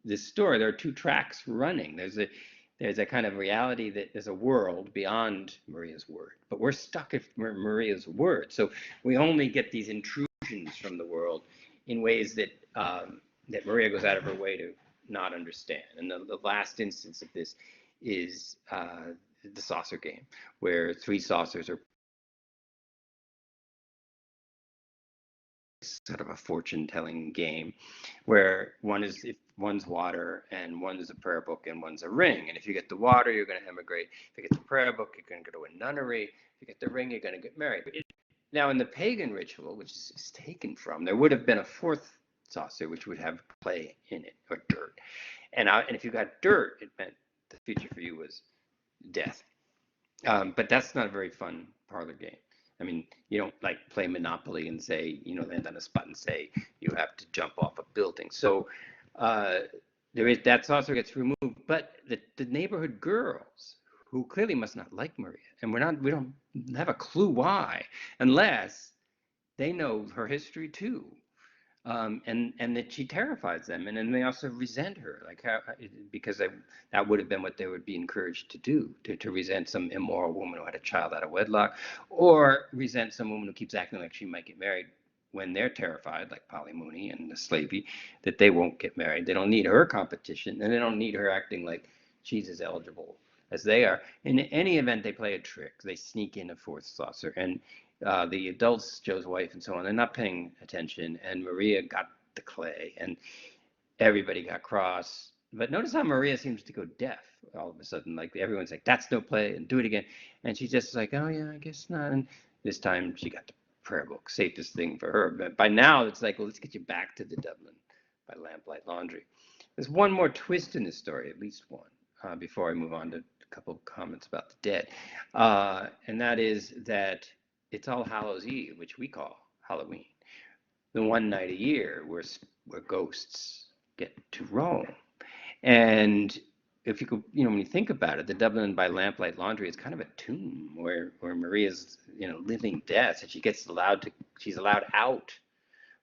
this story, there are two tracks running. There's a kind of reality that there's a world beyond Maria's word, but we're stuck at Maria's word. So we only get these intrusions from the world in ways that that Maria goes out of her way to not understand. And the last instance of this is the saucer game, where three saucers are sort of a fortune-telling game, where one's water and one is a prayer book and one's a ring. And if you get the water, you're going to emigrate. If you get the prayer book, you're going to go to a nunnery. If you get the ring, you're going to get married. Now, in the pagan ritual, which is taken from, there would have been a fourth saucer, which would have clay in it or dirt. And if you got dirt, it meant the future for you was death. But that's not a very fun parlor game. I mean, you don't like play Monopoly and say, land on a spot and say you have to jump off a building. So there is that saucer gets removed, but the neighborhood girls, who clearly must not like Maria, and we don't have a clue why, unless they know her history too. And that she terrifies them, and then they also resent her, because that would have been what they would be encouraged to do, to resent some immoral woman who had a child out of wedlock, or resent some woman who keeps acting like she might get married when they're terrified, like Polly Mooney and the Slavey, that they won't get married. They don't need her competition, and they don't need her acting like she's as eligible as they are. In any event, they play a trick. They sneak in a fourth saucer, and the adults, Joe's wife and so on, they're not paying attention, and Maria got the clay, and everybody got cross. But notice how Maria seems to go deaf all of a sudden. Like everyone's like, "That's no play," and do it again, and she's just like, "Oh yeah, I guess not." And this time she got the prayer book, safest thing for her. But by now it's like, well, let's get you back to the Dublin by Lamplight Laundry. There's one more twist in this story, at least one, before I move on to a couple of comments about the dead, and that is that it's All Hallows Eve, which we call Halloween, the one night a year where ghosts get to roam. And if you could, when you think about it, the Dublin by Lamplight Laundry is kind of a tomb where Maria's, living death, and she's allowed out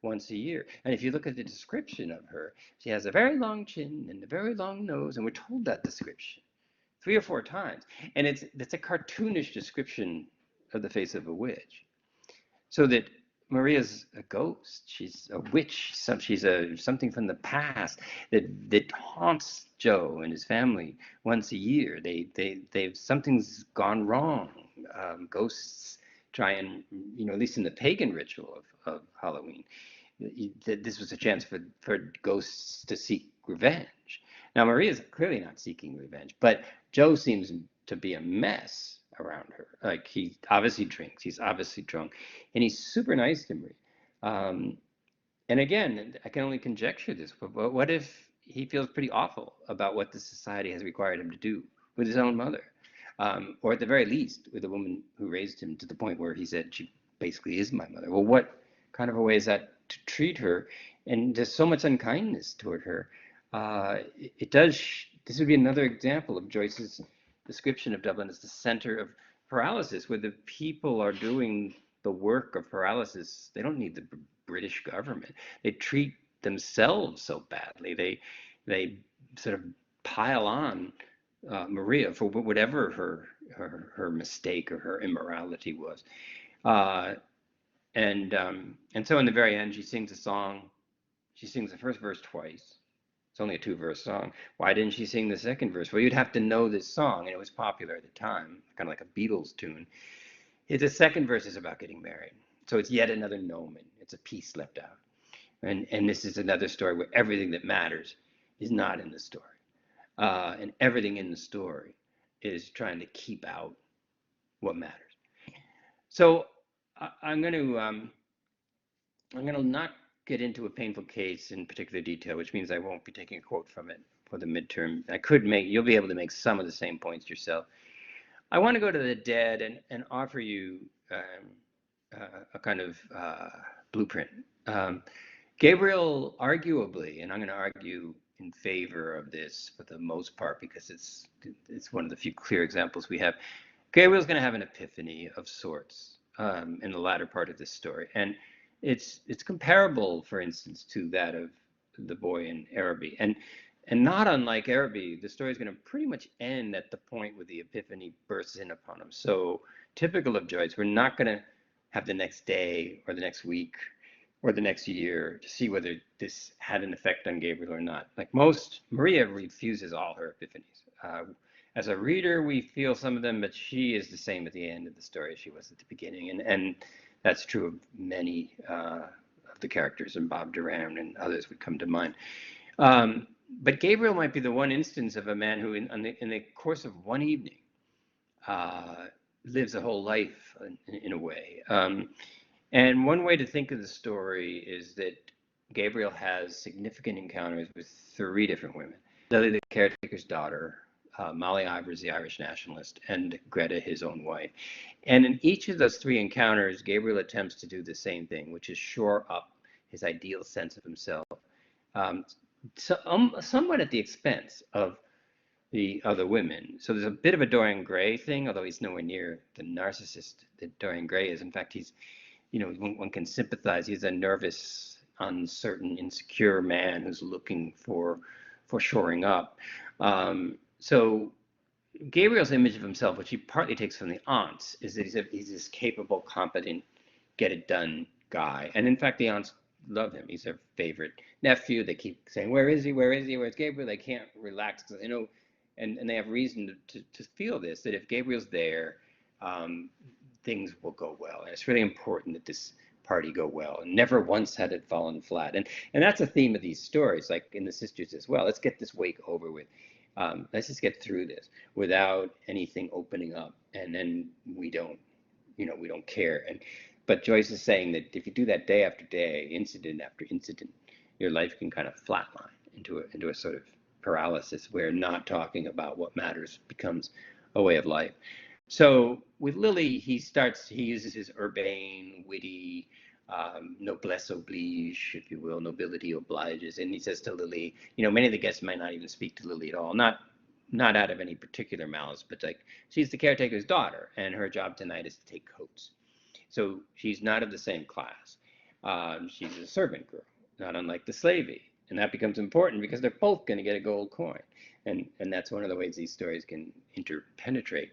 once a year. And if you look at the description of her, she has a very long chin and a very long nose, and we're told that description 3 or 4 times. And it's a cartoonish description of the face of a witch. So that Maria's a ghost. She's a witch. She's something from the past that haunts Joe and his family once a year. They've something's gone wrong. Ghosts try and, at least in the pagan ritual of Halloween, this was a chance for ghosts to seek revenge. Now Maria's clearly not seeking revenge, but Joe seems to be a mess around her. Like, he obviously drinks, he's obviously drunk, and he's super nice to me. And again, I can only conjecture this, but what if he feels pretty awful about what the society has required him to do with his own mother, or at the very least with the woman who raised him, to the point where he said she basically is my mother. Well, what kind of a way is that to treat her? And there's so much unkindness toward her. It does, this would be another example of Joyce's description of Dublin as the center of paralysis, where the people are doing the work of paralysis. They don't need the British government. They treat themselves so badly. They sort of pile on Maria for whatever her mistake or her immorality was. Uh, and so in the very end, she sings a song. She sings the first verse twice. It's only a 2-verse song. Why didn't she sing the second verse? Well, you'd have to know this song, and it was popular at the time, kind of like a Beatles tune. The second verse is about getting married. So it's yet another nomen. It's a piece left out. And this is another story where everything that matters is not in the story. And everything in the story is trying to keep out what matters. So I'm going to not get into a painful case in particular detail, which means I won't be taking a quote from it for the midterm. You'll be able to make some of the same points yourself. I want to go to the dead and offer you a kind of blueprint. Gabriel, arguably, and I'm going to argue in favor of this for the most part because it's one of the few clear examples we have. Gabriel's going to have an epiphany of sorts in the latter part of this story, and it's comparable, for instance, to that of the boy in Araby, and not unlike Araby, the story is going to pretty much end at the point where the epiphany bursts in upon him. So typical of Joyce, we're not going to have the next day or the next week or the next year to see whether this had an effect on Gabriel or not. Like most, Maria refuses all her epiphanies. As a reader, we feel some of them, but she is the same at the end of the story as she was at the beginning. And that's true of many of the characters, and Bob Durand and others would come to mind. But Gabriel might be the one instance of a man who, in the course of one evening, lives a whole life in a way. And one way to think of the story is that Gabriel has significant encounters with 3 different women. Lily, the caretaker's daughter, Molly Ivors, the Irish nationalist, and Greta, his own wife. And in each of those 3 encounters, Gabriel attempts to do the same thing, which is shore up his ideal sense of himself, somewhat at the expense of the other women. So there's a bit of a Dorian Gray thing, although he's nowhere near the narcissist that Dorian Gray is. In fact, he's, one can sympathize. He's a nervous, uncertain, insecure man who's looking for shoring up. So Gabriel's image of himself, which he partly takes from the aunts, is that he's this capable, competent, get-it-done guy. And in fact, the aunts love him. He's their favorite nephew. They keep saying, where is he? Where is he? Where's Gabriel? They can't relax because they know, and they have reason to feel this, that if Gabriel's there, things will go well. And it's really important that this party go well. And never once had it fallen flat. And that's a theme of these stories, like in The Sisters as well. Let's get this wake over with. Let's just get through this without anything opening up. And then we don't care. But Joyce is saying that if you do that day after day, incident after incident, your life can kind of flatline into a sort of paralysis where not talking about what matters becomes a way of life. So with Lily, he uses his urbane, witty, noblesse oblige, if you will, nobility obliges. And he says to Lily, many of the guests might not even speak to Lily at all, not out of any particular malice, but like she's the caretaker's daughter, and her job tonight is to take coats. So she's not of the same class. She's a servant girl, not unlike the slavey. And that becomes important because they're both going to get a gold coin. And that's one of the ways these stories can interpenetrate.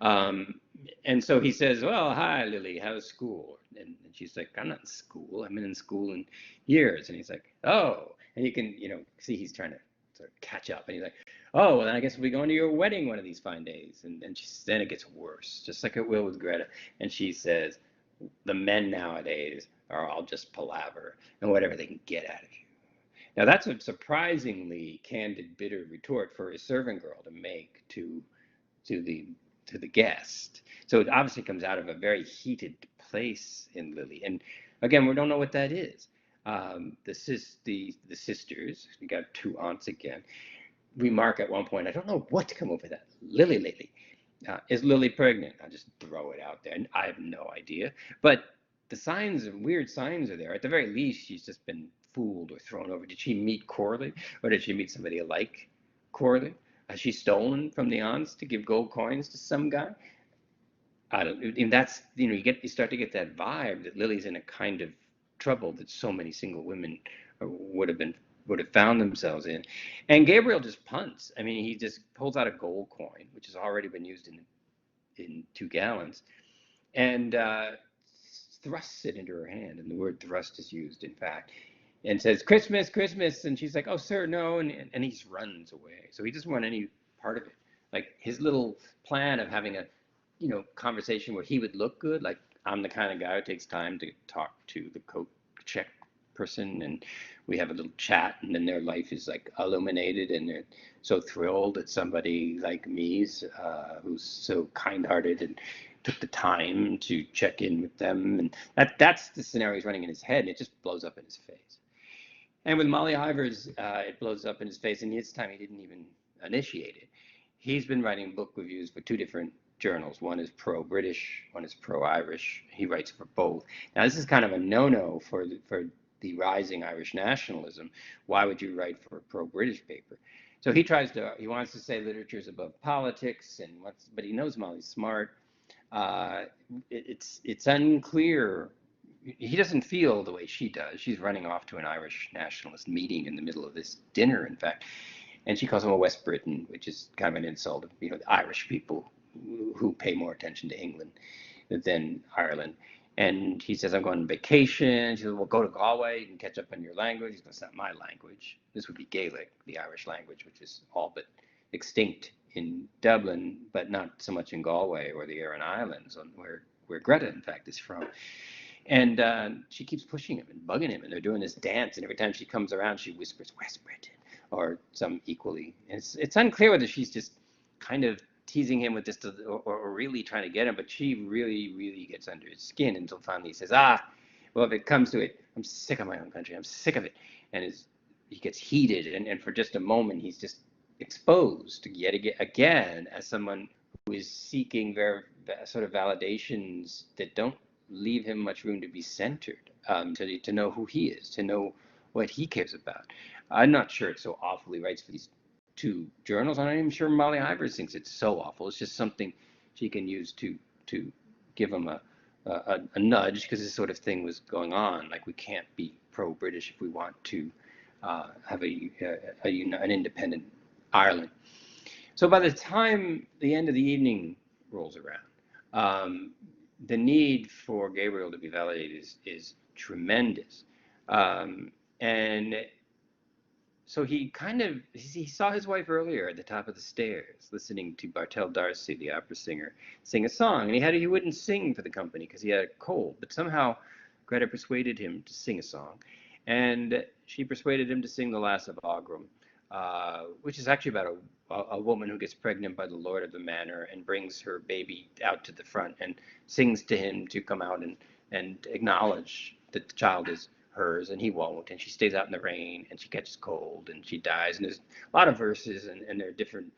And so he says, well, hi, Lily, how's school? And she's like, I'm not in school. I haven't been in school in years. And he's like, oh. And you can, see he's trying to sort of catch up. And he's like, oh, well, then I guess we'll be going to your wedding one of these fine days. And then it gets worse, just like it will with Greta. And she says, the men nowadays are all just palaver and whatever they can get out of you. Now, that's a surprisingly candid, bitter retort for a servant girl to make to the guest. So it obviously comes out of a very heated place in Lily. And again, we don't know what that is. The sisters, we got 2 aunts again, remark at one point, I don't know what to come up with that. Lily. Is Lily pregnant? I'll just throw it out there. And I have no idea. But the signs, weird signs are there. At the very least, she's just been fooled or thrown over. Did she meet Corley, or did she meet somebody like Corley? Has she stolen from the aunts to give gold coins to some guy? I don't. And that's, you start to get that vibe that Lily's in a kind of trouble that so many single women would have found themselves in. And Gabriel just punts. I mean, he just pulls out a gold coin, which has already been used in two gallons, and thrusts it into her hand. And the word thrust is used, in fact, and says, "Christmas, Christmas." And she's like, "Oh, sir, no." And he just runs away. So he doesn't want any part of it. Like his little plan of having a, conversation where he would look good. Like, I'm the kind of guy who takes time to talk to the coat check person, and we have a little chat, and then their life is like illuminated, and they're so thrilled that somebody like me, who's so kind-hearted and took the time to check in with them, and that's the scenario he's running in his head, and it just blows up in his face. And with Molly Ivors, it blows up in his face, and this time he didn't even initiate it. He's been writing book reviews for two different journals. One is pro-British, one is pro-Irish. He writes for both. Now, this is kind of a no-no for the rising Irish nationalism. Why would you write for a pro-British paper? So he wants to say literature is above politics, but he knows Molly's smart. It's unclear. He doesn't feel the way she does. She's running off to an Irish nationalist meeting in the middle of this dinner, in fact. And she calls him a West Briton, which is kind of an insult of, the Irish people who pay more attention to England than Ireland. And he says, "I'm going on vacation." She says, "Well, go to Galway, you can catch up on your language." He goes, "It's not my language." This would be Gaelic, the Irish language, which is all but extinct in Dublin, but not so much in Galway or the Aran Islands, where Greta, in fact, is from. And she keeps pushing him and bugging him, and they're doing this dance, and every time she comes around, she whispers, "West Briton," or some equally. And it's unclear whether she's just kind of teasing him with this or really trying to get him, but she really, really gets under his skin until finally he says, well, if it comes to it, I'm sick of my own country. I'm sick of it. And he gets heated, and for just a moment, he's just exposed yet again as someone who is seeking very sort of validations that don't leave him much room to be centered, to know who he is, to know what he cares about. I'm not sure it's so awful he writes for these two journals. I'm not even sure Molly Ivors thinks it's so awful. It's just something she can use to give him a nudge, because this sort of thing was going on. Like, we can't be pro-British if we want to have an independent Ireland. So by the time the end of the evening rolls around, the need for Gabriel to be validated is tremendous. And so he saw his wife earlier at the top of the stairs, listening to Bartell D'Arcy, the opera singer, sing a song. And he wouldn't sing for the company because he had a cold. But somehow Greta persuaded him to sing a song. And she persuaded him to sing The Lass of Aughrim, which is actually about a woman who gets pregnant by the lord of the manor and brings her baby out to the front and sings to him to come out and acknowledge that the child is hers, and he won't, and she stays out in the rain, and she catches cold, and she dies. And there's a lot of verses, and there are different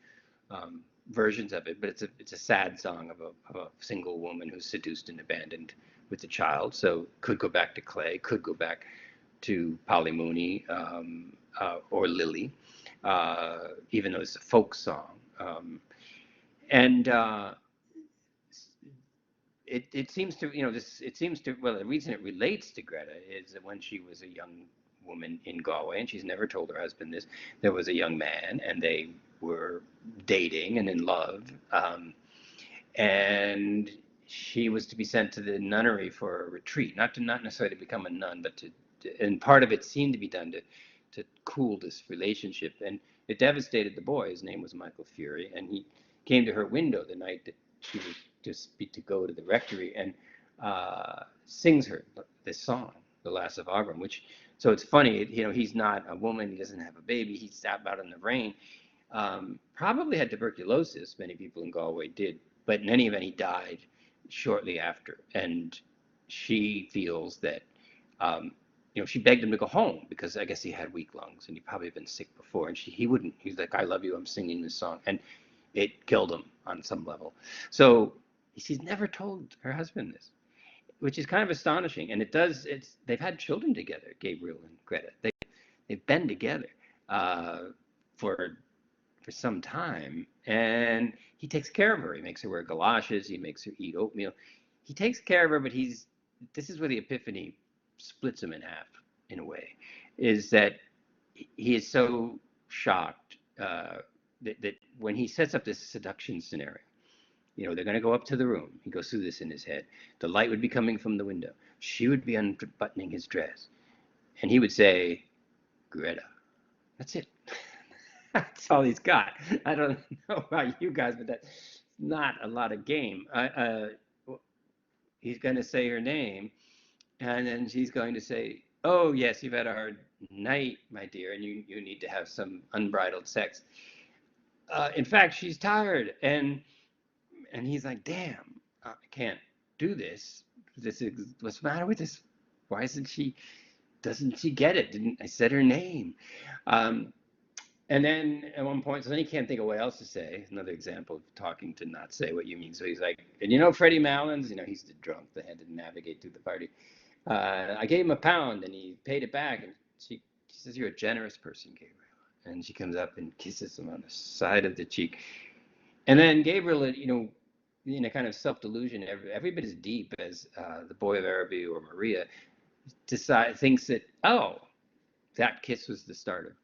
versions of it, but it's a sad song of a single woman who's seduced and abandoned with the child. So could go back to Clay, could go back to Polly Mooney, or Lily, even though it's a folk song. It seems to, well, the reason it relates to Greta is that when she was a young woman in Galway, and she's never told her husband this, there was a young man, and they were dating and in love, and she was to be sent to the nunnery for a retreat, not necessarily to become a nun, but and part of it seemed to be done to cool this relationship, and it devastated the boy. His name was Michael Fury, and he came to her window the night that she was to go to the rectory, and sings her this song, The Lass of Aughrim, which, so it's funny, he's not a woman, he doesn't have a baby, he's out in the rain, probably had tuberculosis, many people in Galway did, but in any event, he died shortly after, and she feels that, she begged him to go home, because I guess he had weak lungs, and he'd probably been sick before, and he wouldn't, he's like, "I love you, I'm singing this song," and it killed him on some level. So she's never told her husband this. which is kind of astonishing. And they've had children together, Gabriel and Greta. They've been together uh, for some time, and he takes care of her. He makes her wear galoshes. He makes her eat oatmeal. He takes care of her, but this is where the Epiphany splits him in half, in a way, is that he is so shocked that when he sets up this seduction scenario, they're going to go up to the room. He goes through this in his head. The light would be coming from the window. She would be unbuttoning his dress. And he would say, Greta. That's it. That's all he's got. I don't know about you guys, but that's not a lot of game. He's going to say her name, and then she's going to say, oh, yes, you've had a hard night, my dear, and you need to have some unbridled sex. In fact, she's tired. And he's like, damn, I can't do this. What's the matter with this? Why doesn't she get it? Didn't I said her name? And then at one point, so then he can't think of what else to say. Another example of talking to not say what you mean. So he's like, and Freddie Malins, he's the drunk that had to navigate through the party. I gave him £1 and he paid it back. And she says, you're a generous person, Gabriel. And she comes up and kisses him on the side of the cheek. And then Gabriel, in a kind of self-delusion, every bit as deep as the boy of Araby or Maria, thinks that, oh, that kiss was the start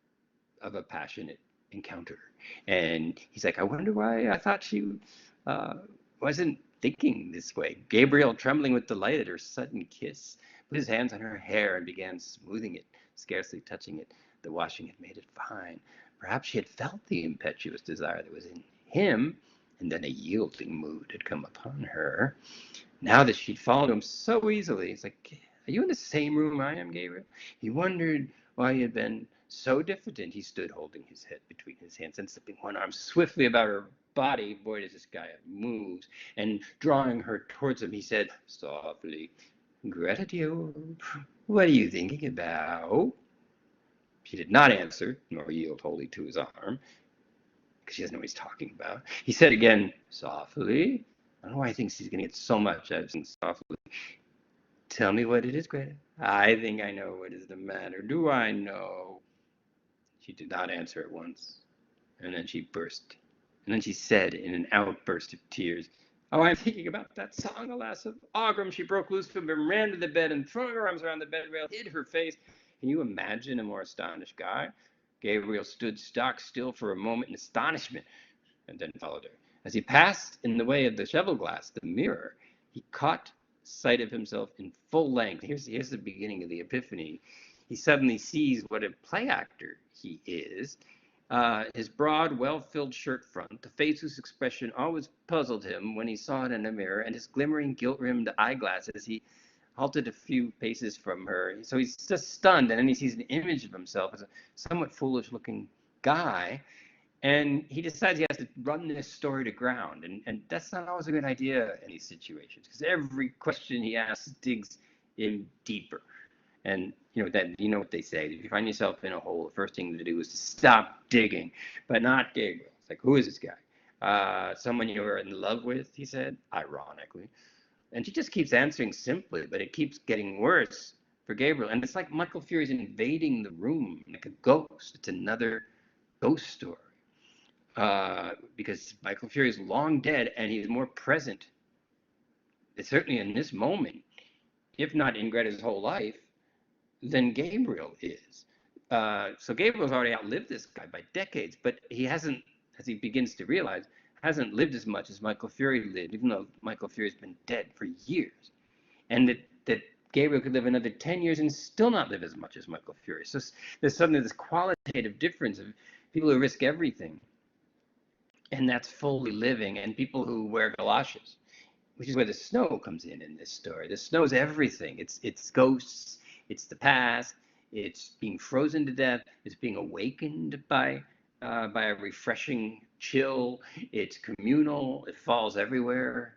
of a passionate encounter. And he's like, I wonder why I thought she wasn't thinking this way. Gabriel, trembling with delight at her sudden kiss, put his hands on her hair and began smoothing it, scarcely touching it. The washing had made it fine. Perhaps she had felt the impetuous desire that was in him, and then a yielding mood had come upon her. Now that she'd fallen to him so easily, it's like, are you in the same room I am, Gabriel? He wondered why he had been so diffident. He stood holding his head between his hands and slipping one arm swiftly about her body. Boy, does this guy have moves. And drawing her towards him, he said softly, Greta, dear, what are you thinking about? She did not answer, nor yield wholly to his arm, because she doesn't know what he's talking about. He said again, softly, I don't know why he thinks he's going to get so much out of saying softly. Tell me what it is, Greta. I think I know what is the matter. Do I know? She did not answer at once. And then she burst. And then she said in an outburst of tears, oh, I'm thinking about that song, alas, of Augram. She broke loose from him, ran to the bed, and throwing her arms around the bed rail, hid her face. Can you imagine a more astonished guy? Gabriel stood stock still for a moment in astonishment, and then followed her. As he passed in the way of the cheval glass, the mirror, he caught sight of himself in full length. Here's the beginning of the Epiphany. He suddenly sees what a play actor he is. His broad, well-filled shirt front, the face whose expression always puzzled him when he saw it in a mirror, and his glimmering gilt-rimmed eyeglasses. He halted a few paces from her. So he's just stunned, and then he sees an image of himself as a somewhat foolish-looking guy, and he decides he has to run this story to ground, and that's not always a good idea in these situations, because every question he asks digs in deeper. And you know what they say, if you find yourself in a hole, the first thing to do is to stop digging. But not Gabriel. It's like, who is this guy? Someone you were in love with, he said, ironically. And she just keeps answering simply, but it keeps getting worse for Gabriel. And it's like Michael Fury's invading the room like a ghost. It's another ghost story. Because Michael Fury is long dead, and he's more present, certainly in this moment, if not in Greta's whole life, than Gabriel is. So Gabriel's already outlived this guy by decades, but he hasn't, as he begins to realize, hasn't lived as much as Michael Fury lived, even though Michael Fury's been dead for years. And that Gabriel could live another 10 years and still not live as much as Michael Fury. So there's suddenly this qualitative difference of people who risk everything, and that's fully living, and people who wear galoshes, which is where the snow comes in this story. The snow is everything. It's ghosts, it's the past, it's being frozen to death, it's being awakened by a refreshing chill. It's communal. It falls everywhere,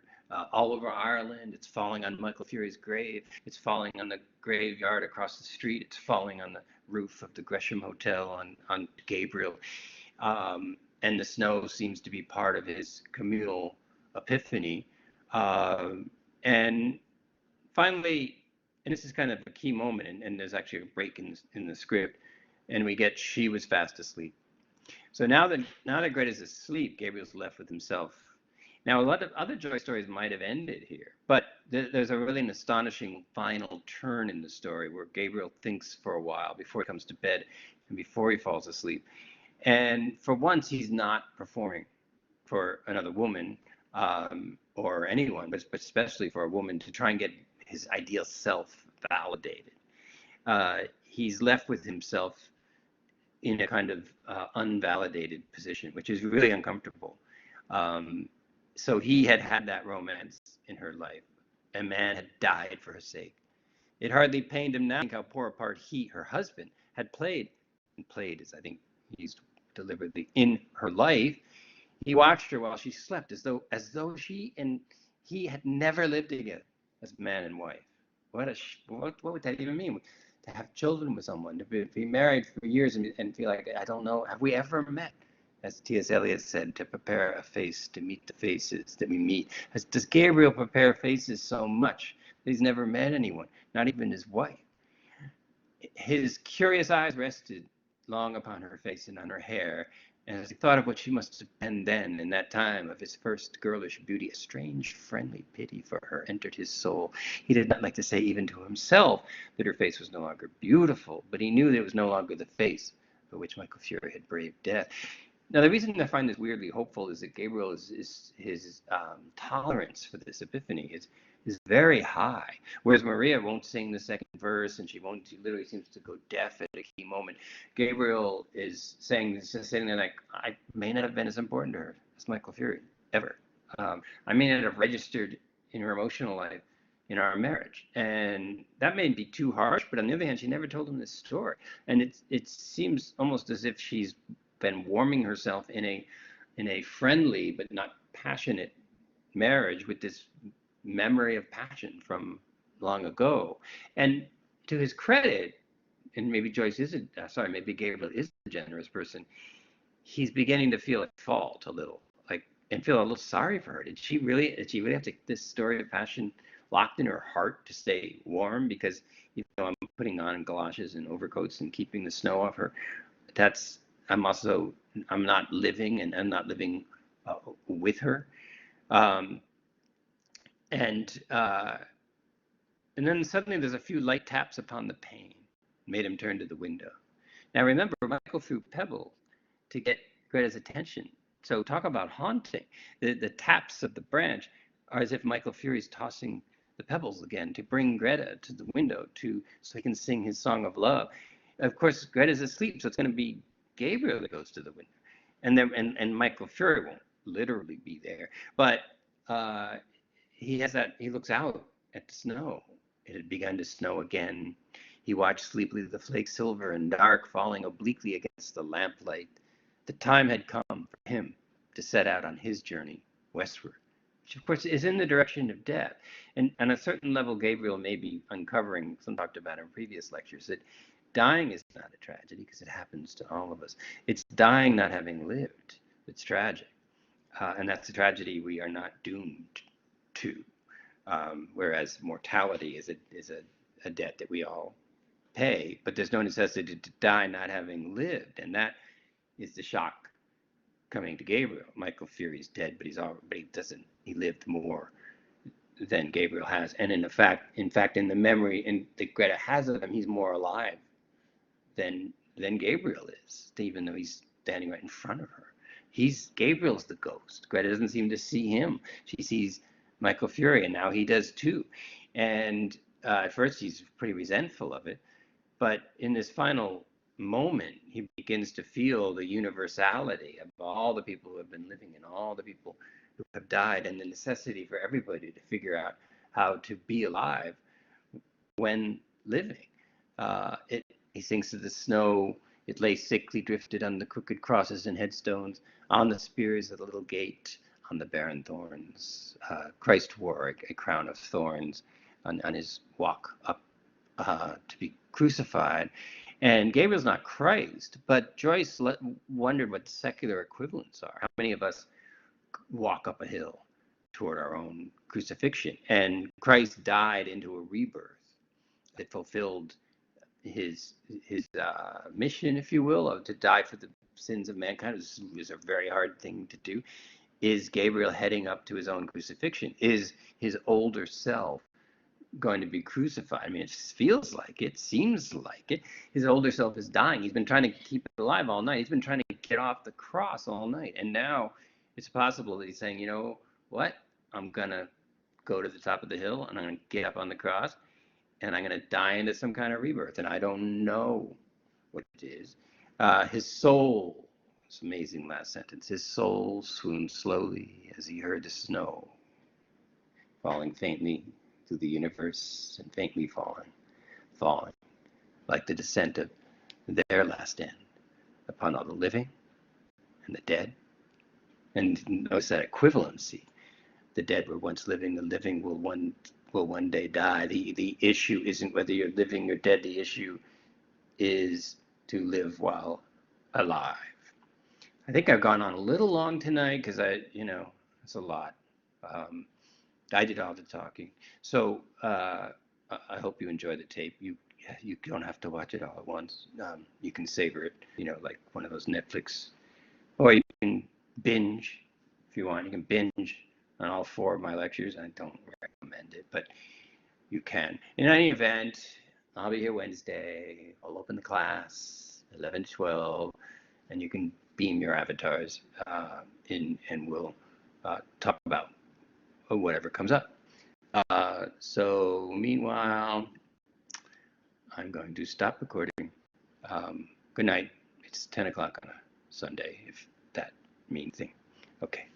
all over Ireland. It's falling on Michael Fury's grave. It's falling on the graveyard across the street. It's falling on the roof of the Gresham Hotel on Gabriel. And the snow seems to be part of his communal epiphany. And finally, and this is kind of a key moment, and there's actually a break in the script, and we get she was fast asleep. So now that Greta's asleep, Gabriel's left with himself. Now, a lot of other Joyce stories might have ended here, but there's a really an astonishing final turn in the story where Gabriel thinks for a while before he comes to bed and before he falls asleep. And for once, he's not performing for another woman or anyone, but especially for a woman to try and get his ideal self validated. He's left with himself in a kind of unvalidated position, which is really uncomfortable. So he had had that romance in her life. A man had died for her sake. It hardly pained him now to think how poor a part he, her husband, had played, and played is, I think, used deliberately, in her life. He watched her while she slept, as though she and he had never lived together as man and wife. What would that even mean? To have children with someone, to be married for years and feel like, I don't know, have we ever met? As T.S. Eliot said, to prepare a face to meet the faces that we meet. Does Gabriel prepare faces so much that he's never met anyone, not even his wife? His curious eyes rested long upon her face and on her hair, and as he thought of what she must have been then, in that time of his first girlish beauty, a strange, friendly pity for her entered his soul. He did not like to say even to himself that her face was no longer beautiful, but he knew that it was no longer the face for which Michael Fury had braved death. Now, the reason I find this weirdly hopeful is that Gabriel his tolerance for this epiphany is very high, whereas Maria won't sing the second verse, and she literally seems to go deaf at a key moment. Gabriel is sitting there like, I may not have been as important to her as Michael Fury, ever. I may not have registered in her emotional life in our marriage, and that may be too harsh, but on the other hand, she never told him this story, and it seems almost as if she's been warming herself in a friendly but not passionate marriage with this memory of passion from long ago. And to his credit, and maybe maybe Gabriel is a generous person, he's beginning to feel at fault a little, like, and feel a little sorry for her. Did she really have to this story of passion locked in her heart to stay warm because I'm putting on galoshes and overcoats and keeping the snow off her? I'm not living, and I'm not living with her. And then suddenly there's a few light taps upon the pane, made him turn to the window. Now remember, Michael threw pebbles to get Greta's attention. So talk about haunting. The taps of the branch are as if Michael Fury's tossing the pebbles again to bring Greta to the window so he can sing his song of love. Of course, Greta's asleep, so it's going to be Gabriel that goes to the window, and Michael Fury won't literally be there, but he looks out at the snow. It had begun to snow again. He watched sleepily the flakes, silver and dark, falling obliquely against the lamplight. The time had come for him to set out on his journey westward, which of course is in the direction of death. And on a certain level, Gabriel may be uncovering, some talked about in previous lectures, that dying is not a tragedy because it happens to all of us. It's dying not having lived that's tragic. And that's a tragedy we are not doomed to. Whereas mortality is a debt that we all pay, but there's no necessity to die not having lived. And that is the shock coming to Gabriel. Michael Fury's dead, but he lived more than Gabriel has. And in fact, in the memory that Greta has of him, he's more alive than Gabriel is, even though he's standing right in front of her. Gabriel's the ghost. Greta doesn't seem to see him. She sees Michael Fury, and now he does too. And at first he's pretty resentful of it, but in this final moment, he begins to feel the universality of all the people who have been living and all the people who have died, and the necessity for everybody to figure out how to be alive when living. He thinks of the snow. It lay sickly drifted on the crooked crosses and headstones, on the spears of the little gate, on the barren thorns. Christ wore a crown of thorns on his walk up to be crucified. And Gabriel's not Christ, but Joyce wondered what the secular equivalents are. How many of us walk up a hill toward our own crucifixion, and Christ died into a rebirth that fulfilled his mission, if you will, to die for the sins of mankind. This is a very hard thing to do. Is Gabriel heading up to his own crucifixion? Is his older self going to be crucified? I mean, it feels like it, seems like it. His older self is dying. He's been trying to keep it alive all night. He's been trying to get off the cross all night. And now it's possible that he's saying, you know what? I'm going to go to the top of the hill and I'm going to get up on the cross and I'm going to die into some kind of rebirth. And I don't know what it is. His soul, it's amazing last sentence, his soul swooned slowly as he heard the snow falling faintly through the universe and faintly falling, like the descent of their last end upon all the living and the dead. And notice that equivalency. The dead were once living, the living will one day die. The issue isn't whether you're living or dead, the issue is to live while alive. I think I've gone on a little long tonight because it's a lot. I did all the talking. So I hope you enjoy the tape. You don't have to watch it all at once. You can savor it, like one of those Netflix, or you can binge if you want. You can binge on all 4 of my lectures. I don't recommend it, but you can. In any event, I'll be here Wednesday. I'll open the class 11 to 12, and you can beam your avatars in, and we'll talk about whatever comes up. So meanwhile, I'm going to stop recording. Good night. It's 10 o'clock on a Sunday, if that means anything. Okay.